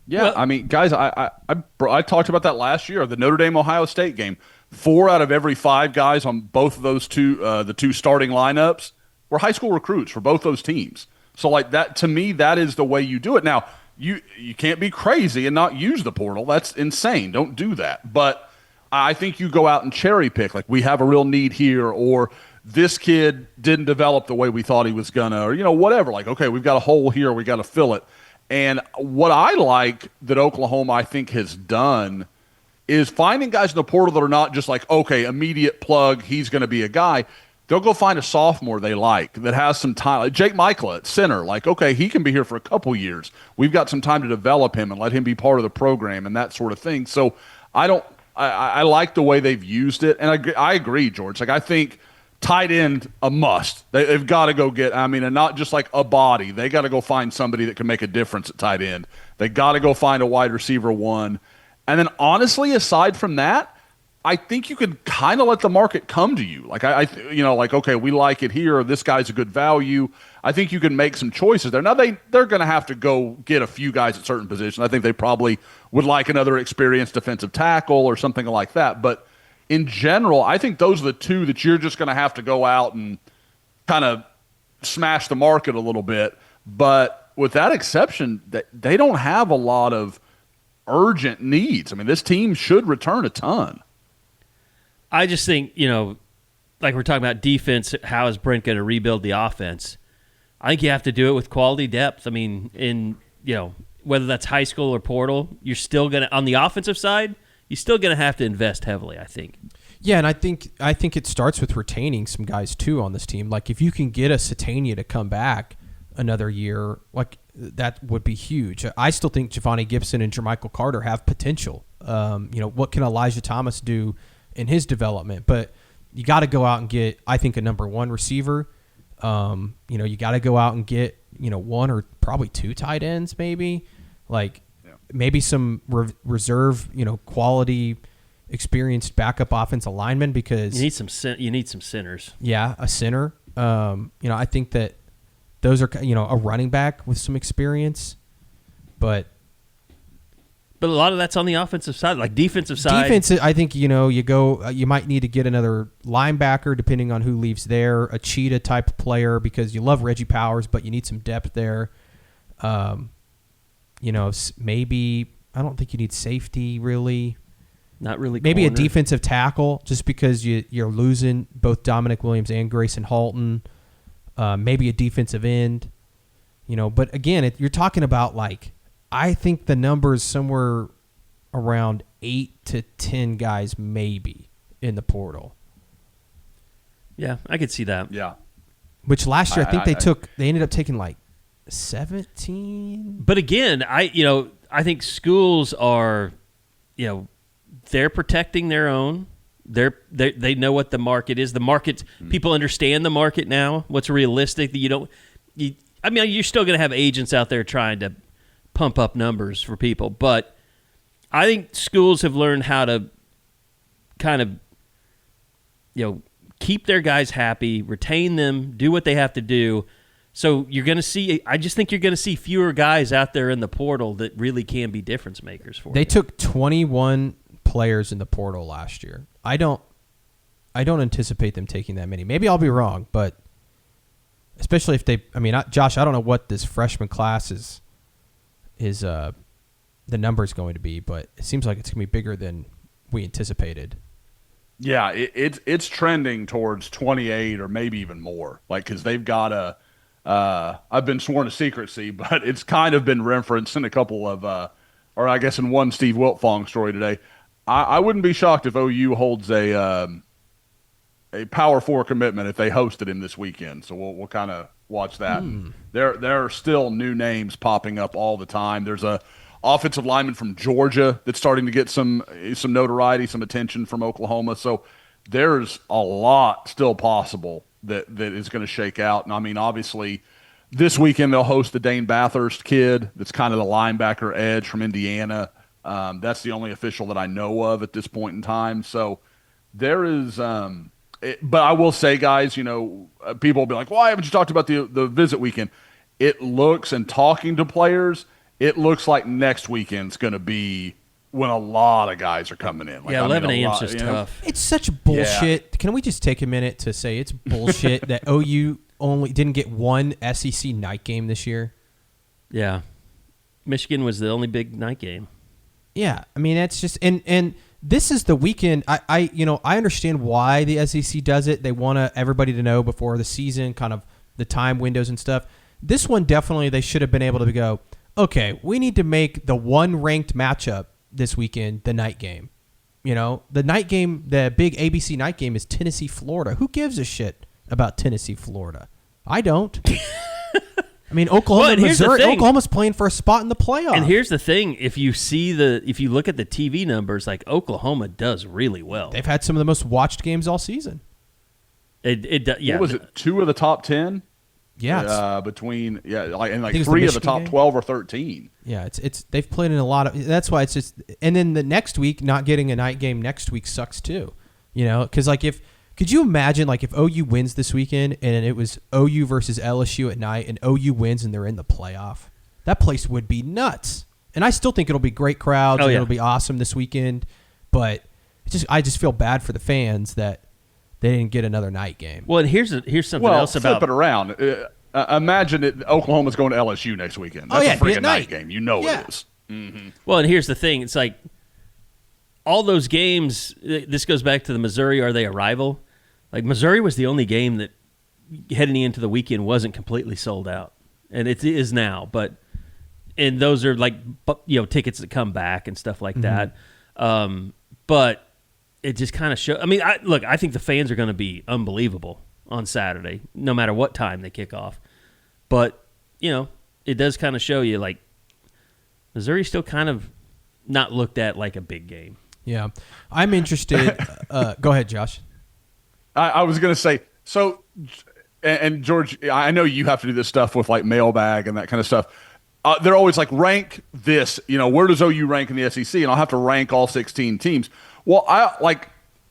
Yeah, well, I mean, guys, I talked about that last year, the Notre Dame-Ohio State game. 4 out of every 5 guys on both of those the two starting lineups were high school recruits for both those teams. So, like, that, to me, that is the way you do it. Now, you can't be crazy and not use the portal. That's insane. Don't do that. But I think you go out and cherry pick, like, we have a real need here, or this kid didn't develop the way we thought he was gonna, or whatever. Like, okay, we've got a hole here, we got to fill it. And what I like that Oklahoma, I think, has done is finding guys in the portal that are not just like, okay, immediate plug, he's going to be a guy. They'll go find a sophomore they like that has some time. Like Jake Michael at center, like, okay, he can be here for a couple years. We've got some time to develop him and let him be part of the program and that sort of thing. So I like the way they've used it. And I agree, George. Like, I think tight end, a must. They've got to go get, and not just like a body. They got to go find somebody that can make a difference at tight end. They got to go find a wide receiver 1. And then, honestly, aside from that, I think you could kind of let the market come to you. Like, okay, we like it here. Or this guy's a good value. I think you can make some choices there. Now, they're going to have to go get a few guys at certain positions. I think they probably would like another experienced defensive tackle or something like that. But in general, I think those are the 2 that you're just going to have to go out and kind of smash the market a little bit. But with that exception, they don't have a lot of urgent needs. I mean, this team should return a ton. I just think, like we're talking about defense, how is Brent going to rebuild the offense? I think you have to do it with quality depth. I mean, whether that's high school or portal, you're still going to, on the offensive side, you're still going to have to invest heavily, I think. Yeah, and I think it starts with retaining some guys too on this team. Like, if you can get a Satania to come back another year, like, that would be huge. I still think Giovanni Gibson and Jermichael Carter have potential. What can Elijah Thomas do in his development? But you got to go out and get, I think, a number 1 receiver. You got to go out and get, 1 or probably 2 tight ends, maybe. Like, maybe some reserve, quality, experienced backup offensive linemen, because you need some centers. Yeah, a center. I think that those are, a running back with some experience, but But a lot of that's on the offensive side, like defensive side. Defense, I think, you might need to get another linebacker depending on who leaves there, a cheetah type player because you love Reggie Powers, but you need some depth there. Maybe, I don't think you need safety really. Not really. Maybe corner. a defensive tackle just because you're losing both Dominic Williams and Grayson Halton. Maybe a defensive end. But again, you're talking about I think the number is somewhere around 8 to 10 guys maybe in the portal. Yeah, I could see that. Yeah. Which last year I think they ended up taking 17. But again, I think schools are, they're protecting their own. They know what the market is. The market, people understand the market now. What's realistic that you're still going to have agents out there trying to pump up numbers for people, but I think schools have learned how to kind of, keep their guys happy, retain them, do what they have to do. So you're going to see, I just think you're going to see fewer guys out there in the portal that really can be difference makers for you. They took 21 players in the portal last year. I don't anticipate them taking that many. Maybe I'll be wrong, but especially if Josh, I don't know what this freshman class is the number is going to be, but it seems like it's going to be bigger than we anticipated. Yeah, it's trending towards 28 or maybe even more. Because they've got I've been sworn to secrecy, but it's kind of been referenced in a couple of, or I guess in one Steve Wiltfong story today. I wouldn't be shocked if OU holds a Power 4 commitment if they hosted him this weekend. So we'll kind of watch that. There are still new names popping up all the time. There's a offensive lineman from Georgia that's starting to get some notoriety, some attention from Oklahoma. So there's a lot still possible that is going to shake out. And I mean, obviously, this weekend they'll host the Dane Bathurst kid that's kind of the linebacker edge from Indiana. That's the only official that I know of at this point in time. So there is but I will say, guys, people will be like, why haven't you talked about the visit weekend? It looks, and talking to players, it looks like next weekend's going to be when a lot of guys are coming in. 11 a.m. is just tough. It's such bullshit. Yeah. Can we just take a minute to say it's bullshit that OU only didn't get one SEC night game this year? Yeah. Michigan was the only big night game. Yeah. I mean, that's just – and this is the weekend. I understand why the SEC does it. They want everybody to know before the season, kind of the time windows and stuff. This one definitely they should have been able to go, okay, we need to make the one ranked matchup this weekend the night game. The night game, the big ABC night game is Tennessee, Florida. Who gives a shit about Tennessee, Florida? I don't. I mean, Oklahoma and Missouri. Oklahoma's playing for a spot in the playoffs. And here's the thing: if you look at the TV numbers, Oklahoma does really well. They've had some of the most watched games all season. Yeah. What was it? 2 of the top 10. Yeah. Between 3 of the top 12 or 13. Yeah, it's they've played in a lot of. That's why it's just. And then the next week, not getting a night game next week sucks too. Because could you imagine if OU wins this weekend and it was OU versus LSU at night and OU wins and they're in the playoff? That place would be nuts. And I still think it'll be great crowds and it'll be awesome this weekend. But I just feel bad for the fans that they didn't get another night game. Well, and here's something else about flip it around. Imagine Oklahoma's going to LSU next weekend. That's a freaking night game. It is. Mm-hmm. Well, and here's the thing. It's all those games. This goes back to the Missouri. Are they a rival? Missouri was the only game that heading into the weekend wasn't completely sold out, and it is now. And those are tickets that come back and stuff like that. But it just kind of shows. I mean, I think the fans are going to be unbelievable on Saturday, no matter what time they kick off. But it does kind of show you Missouri's still kind of not looked at like a big game. Yeah, I'm interested. Go ahead, Josh. I was going to say, so, and George, I know you have to do this stuff with mailbag and that kind of stuff. They're always rank this, where does OU rank in the SEC? And I'll have to rank all 16 teams. Well,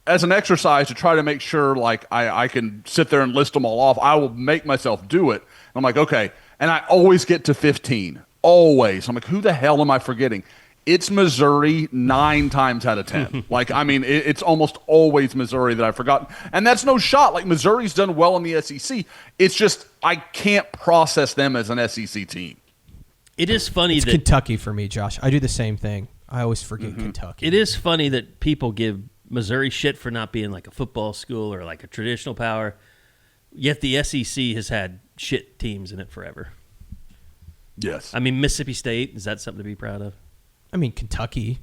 as an exercise to try to make sure I can sit there and list them all off, I will make myself do it. I'm okay. And I always get to 15. Always. I'm who the hell am I forgetting? it's Missouri 9 times out of 10. Like, I mean, it's almost always Missouri that I've forgotten. And that's no shot. Like, Missouri's done well in the SEC. It's just I can't process them as an SEC team. It is funny It's that Kentucky for me, Josh. I do the same thing. I always forget Kentucky. it is funny that people give Missouri shit for not being like a football school or like a traditional power, yet the SEC has had shit teams in it forever. Yes. I mean, Mississippi State, is that something to be proud of? I mean, Kentucky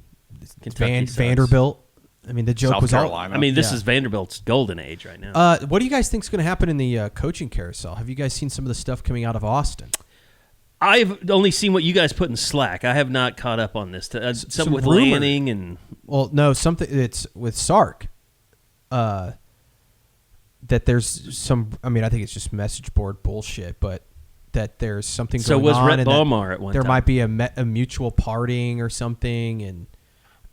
Kentucky sucks. Vanderbilt. I mean, the joke South was Carolina. I mean, this Yeah. is Vanderbilt's golden age right now. What do you guys think is going to happen in the coaching carousel? Have you guys seen some of the stuff coming out of Austin? I've only seen what you guys put in Slack. I have not caught up on this. Something some with rumor. Lanning and Well, no, something. It's with Sark. That there's some. I mean, I think it's just message board bullshit, but that there's something So going was on. Rhett and that Ballmar at one there time. might be a mutual parting or something, and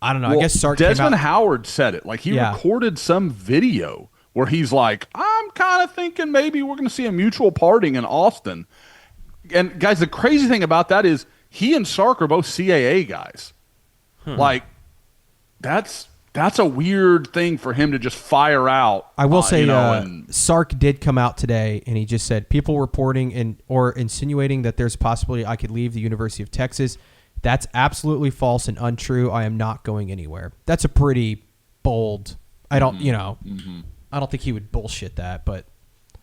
I don't know. Well, I guess Sark Desmond came out. Howard said it. Like, he Yeah. recorded some video where he's like, I'm kind of thinking maybe we're going to see a mutual parting in Austin. And, guys, the crazy thing about that is he and Sark are both CAA guys. Like, that's a weird thing for him to just fire out. I will say, and Sark did come out today, and he just said people reporting or insinuating that there's a possibility I could leave the University of Texas. That's absolutely false and untrue. I am not going anywhere. That's a pretty bold. I don't, I don't think he would bullshit that, but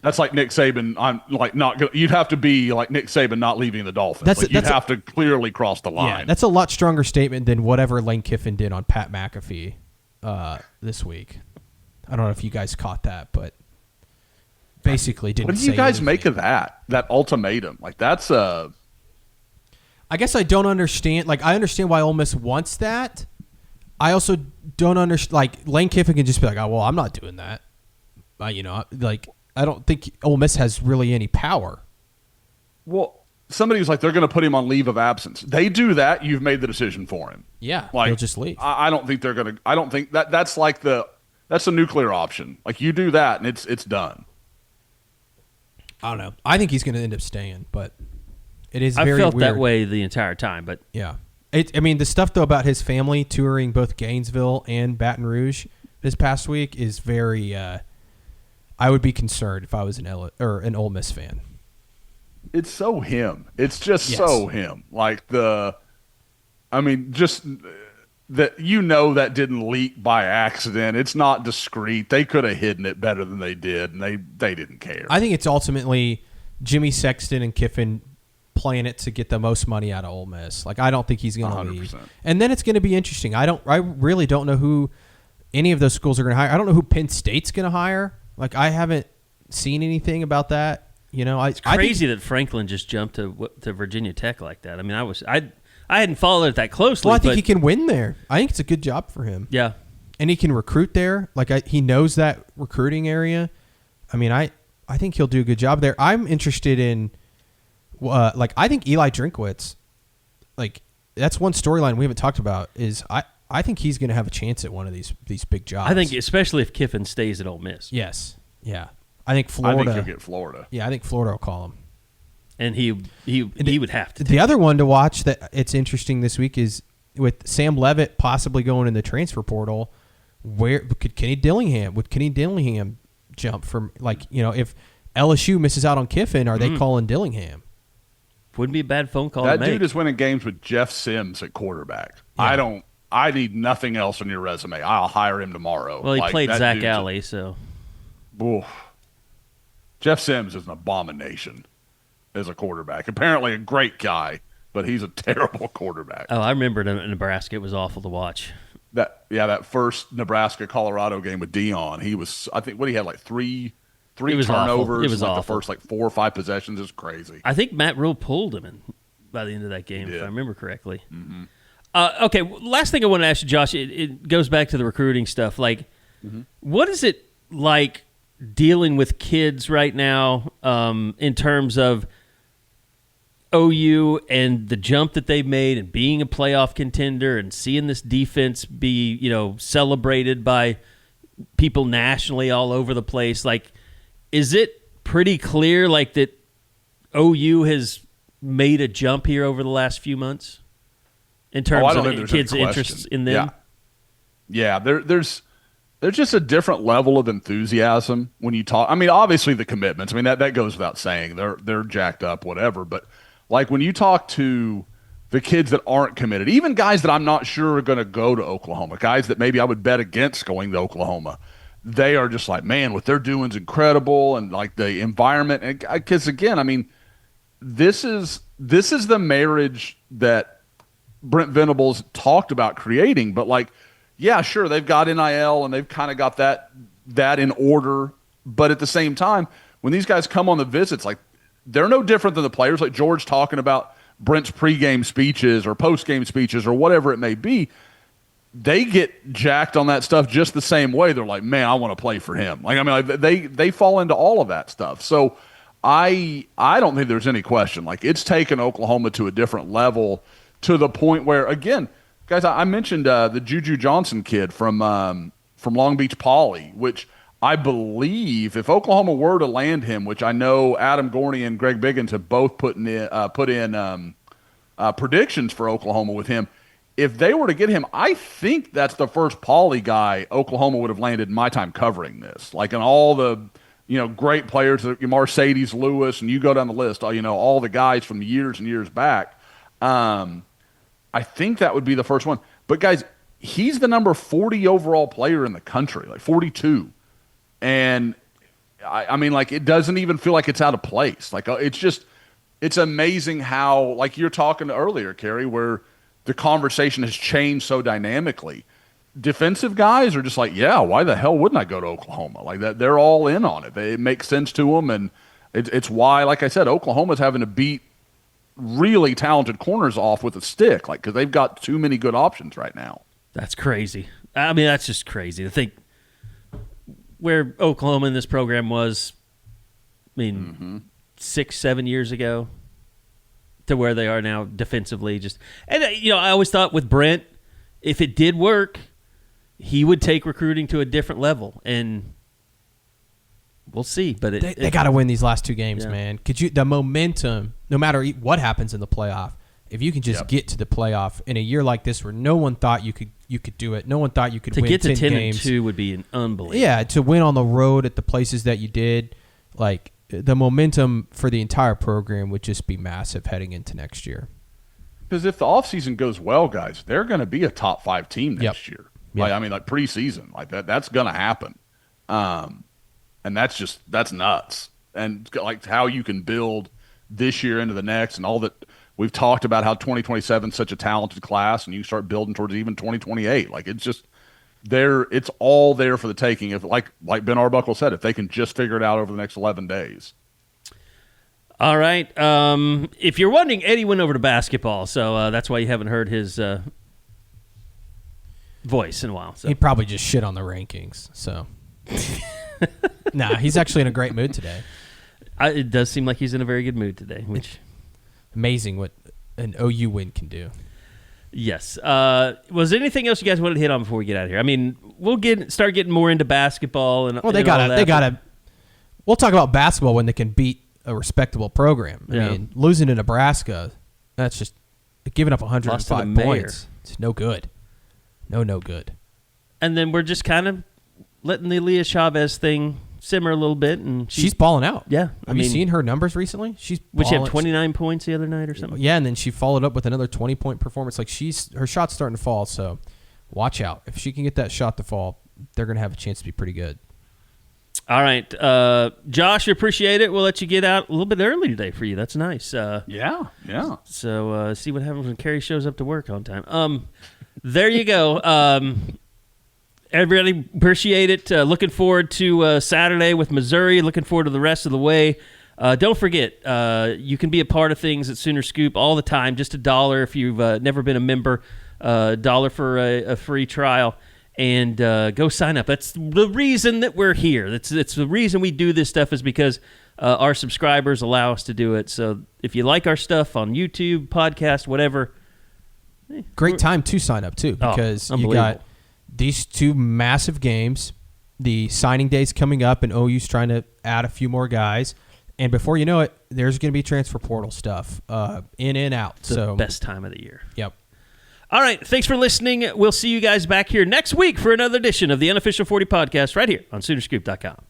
that's like Nick Saban. I'm like not. You'd have to be like Nick Saban not leaving the Dolphins. That's- You'd that's a- have to clearly cross the line. yeah, that's a lot stronger statement than whatever Lane Kiffin did on Pat McAfee this week. I don't know if you guys caught that, but basically didn't. What do you say guys anything. make of that? That ultimatum? Like, that's a. I guess I don't understand. Like, I understand why Ole Miss wants that. I also don't understand. Like, Lane Kiffin can just be like, "Oh, well, I'm not doing that." I don't think Ole Miss has really any power. Well, somebody was like, they're going to put him on leave of absence. They do that. You've made the decision for him. Yeah, Like, he'll just leave. I don't think they're going to. I don't think that's like that's the nuclear option. Like, you do that and it's done. I don't know. I think he's going to end up staying, but it is I very felt weird. that way the entire time. But Yeah. I mean, the stuff, though, about his family touring both Gainesville and Baton Rouge this past week is very I would be concerned if I was an Ole Miss fan. It's so him. It's just Yes. so him. Like, just that that didn't leak by accident. It's not discreet. They could have hidden it better than they did, and they didn't care. I think it's ultimately Jimmy Sexton and Kiffin playing it to get the most money out of Ole Miss. Like, I don't think he's going to leave. 100%. And then it's going to be interesting. I really don't know who any of those schools are going to hire. I don't know who Penn State's going to hire. Like, I haven't seen anything about that. it's crazy that Franklin just jumped to Virginia Tech like that. I mean, I hadn't followed it that closely. Well, I think but he can win there. I think it's a good job for him. Yeah. And he can recruit there. Like, he knows that recruiting area. I mean, I think he'll do a good job there. I'm interested in, I think Eli Drinkwitz, like, that's one storyline we haven't talked about, is I think he's going to have a chance at one of these big jobs. I think especially if Kiffin stays at Ole Miss. Yes. Yeah. I think I Florida. think he'll get Florida. Yeah, I think Florida will call him. And he would have to. The other one to watch that it's interesting this week is with Sam Levitt possibly going in the transfer portal. Where would Kenny Dillingham jump from? Like, if LSU misses out on Kiffin, are they calling Dillingham? Wouldn't be a bad phone call That to make. dude is winning games with Jeff Sims at quarterback. Yeah. I need nothing else on your resume. I'll hire him tomorrow. Well, he Like, played that Zach dude's Alley, so. Oof. Jeff Sims is an abomination as a quarterback. Apparently a great guy, but he's a terrible quarterback. Oh, I remember in Nebraska. It was awful to watch. That first Nebraska-Colorado game with Dion, he was, I think, he had like three It was awful. turnovers. It was like awful. the first 4 or 5 possessions. Is crazy. I think Matt Rule pulled him by the end of that game, He if did. I remember correctly. Mm-hmm. Okay, last thing I want to ask you, Josh, it goes back to the recruiting stuff. Like, what is it like dealing with kids right now in terms of OU and the jump that they've made and being a playoff contender and seeing this defense be, celebrated by people nationally all over the place? Like, is it pretty clear, like, that OU has made a jump here over the last few months? in terms I don't of think there's kids' any question. interests in them? Yeah. There's just a different level of enthusiasm when you talk. I mean, obviously the commitments. I mean, that goes without saying. They're jacked up, whatever. But like when you talk to the kids that aren't committed, even guys that I'm not sure are going to go to Oklahoma, guys that maybe I would bet against going to Oklahoma, they are just like, man, what they're doing is incredible, and like the environment. And because again, I mean, this is the marriage that Brent Venables talked about creating. But like, yeah, sure, they've got NIL and they've kind of got that in order. But at the same time, when these guys come on the visits, like they're no different than the players. Like George talking about Brent's pregame speeches or postgame speeches or whatever it may be, they get jacked on that stuff just the same way. They're like, man, I want to play for him. Like, I mean, like, they fall into all of that stuff. So I don't think there's any question. Like, it's taken Oklahoma to a different level to the point where, again, guys, I mentioned the Juju Johnson kid from Long Beach Poly, which I believe if Oklahoma were to land him, which I know Adam Gorney and Greg Biggins have both put in predictions for Oklahoma with him. If they were to get him, I think that's the first Poly guy Oklahoma would have landed in my time covering this. Like in all the great players, Mercedes Lewis, and you go down the list, all the guys from years and years back. I think that would be the first one. But guys, he's the number 40 overall player in the country, like 42. And I mean, like, it doesn't even feel like it's out of place. Like, it's amazing how, like you're talking earlier, Carey, where the conversation has changed so dynamically. Defensive guys are just like, yeah, why the hell wouldn't I go to Oklahoma? Like that, they're all in on it. It makes sense to them, and it's why, like I said, Oklahoma's having to beat really talented corners off with a stick, like, because they've got too many good options right now. That's crazy. I mean, that's just crazy to think where Oklahoma in this program was, 6-7 years ago to where they are now defensively. And I always thought with Brent, if it did work, he would take recruiting to a different level, and we'll see. But they got to win these last two games, man. The momentum, no matter what happens in the playoff, if you can just get to the playoff in a year like this where no one thought you could do it, no one thought you could win 10 games. To get to 10-2 would be an unbelievable. Yeah, to win on the road at the places that you did, like the momentum for the entire program would just be massive heading into next year. Because if the offseason goes well, guys, they're going to be a top 5 team next year. Like, I mean, like preseason, like that's going to happen. And that's nuts. And like how you can build this year into the next, and all that. We've talked about how 2027 is such a talented class, and you start building towards even 2028. Like, it's just there. It's all there for the taking. If like Ben Arbuckle said, if they can just figure it out over the next 11 days. All right. If you're wondering, Eddie went over to basketball, so that's why you haven't heard his voice in a while. So. He probably just shit on the rankings. So, nah, he's actually in a great mood today. It does seem like he's in a very good mood today, which amazing what an OU win can do. Yes. Was there anything else you guys wanted to hit on before we get out of here? I mean, we'll start getting more into basketball and they gotta. We'll talk about basketball when they can beat a respectable program. I mean, losing to Nebraska, that's just giving up 105 points. It's no good. No good. And then we're just kind of letting the Leah Chavez thing simmer a little bit, and she's balling out. Yeah, have you seen her numbers recently? She had 29 points the other night or something. Yeah, and then she followed up with another 20-point performance. Like, her shot's starting to fall, so watch out. If she can get that shot to fall, they're going to have a chance to be pretty good. All right, Josh, we appreciate it. We'll let you get out a little bit early today for you. That's nice. Yeah. So see what happens when Carey shows up to work on time. There you go. Everybody, appreciate it. Looking forward to Saturday with Missouri. Looking forward to the rest of the way. Don't forget, you can be a part of things at Sooner Scoop all the time. Just $1 if you've never been a member. $1 for a free trial. And go sign up. That's the reason that we're here. It's the reason we do this stuff is because our subscribers allow us to do it. So if you like our stuff on YouTube, podcast, whatever. Great time to sign up, too, because you got these two massive games. The signing day's coming up, and OU's trying to add a few more guys. And before you know it, there's going to be transfer portal stuff in and out. It's the best time of the year. Yep. All right. Thanks for listening. We'll see you guys back here next week for another edition of the Unofficial 40 podcast right here on Soonerscoop.com.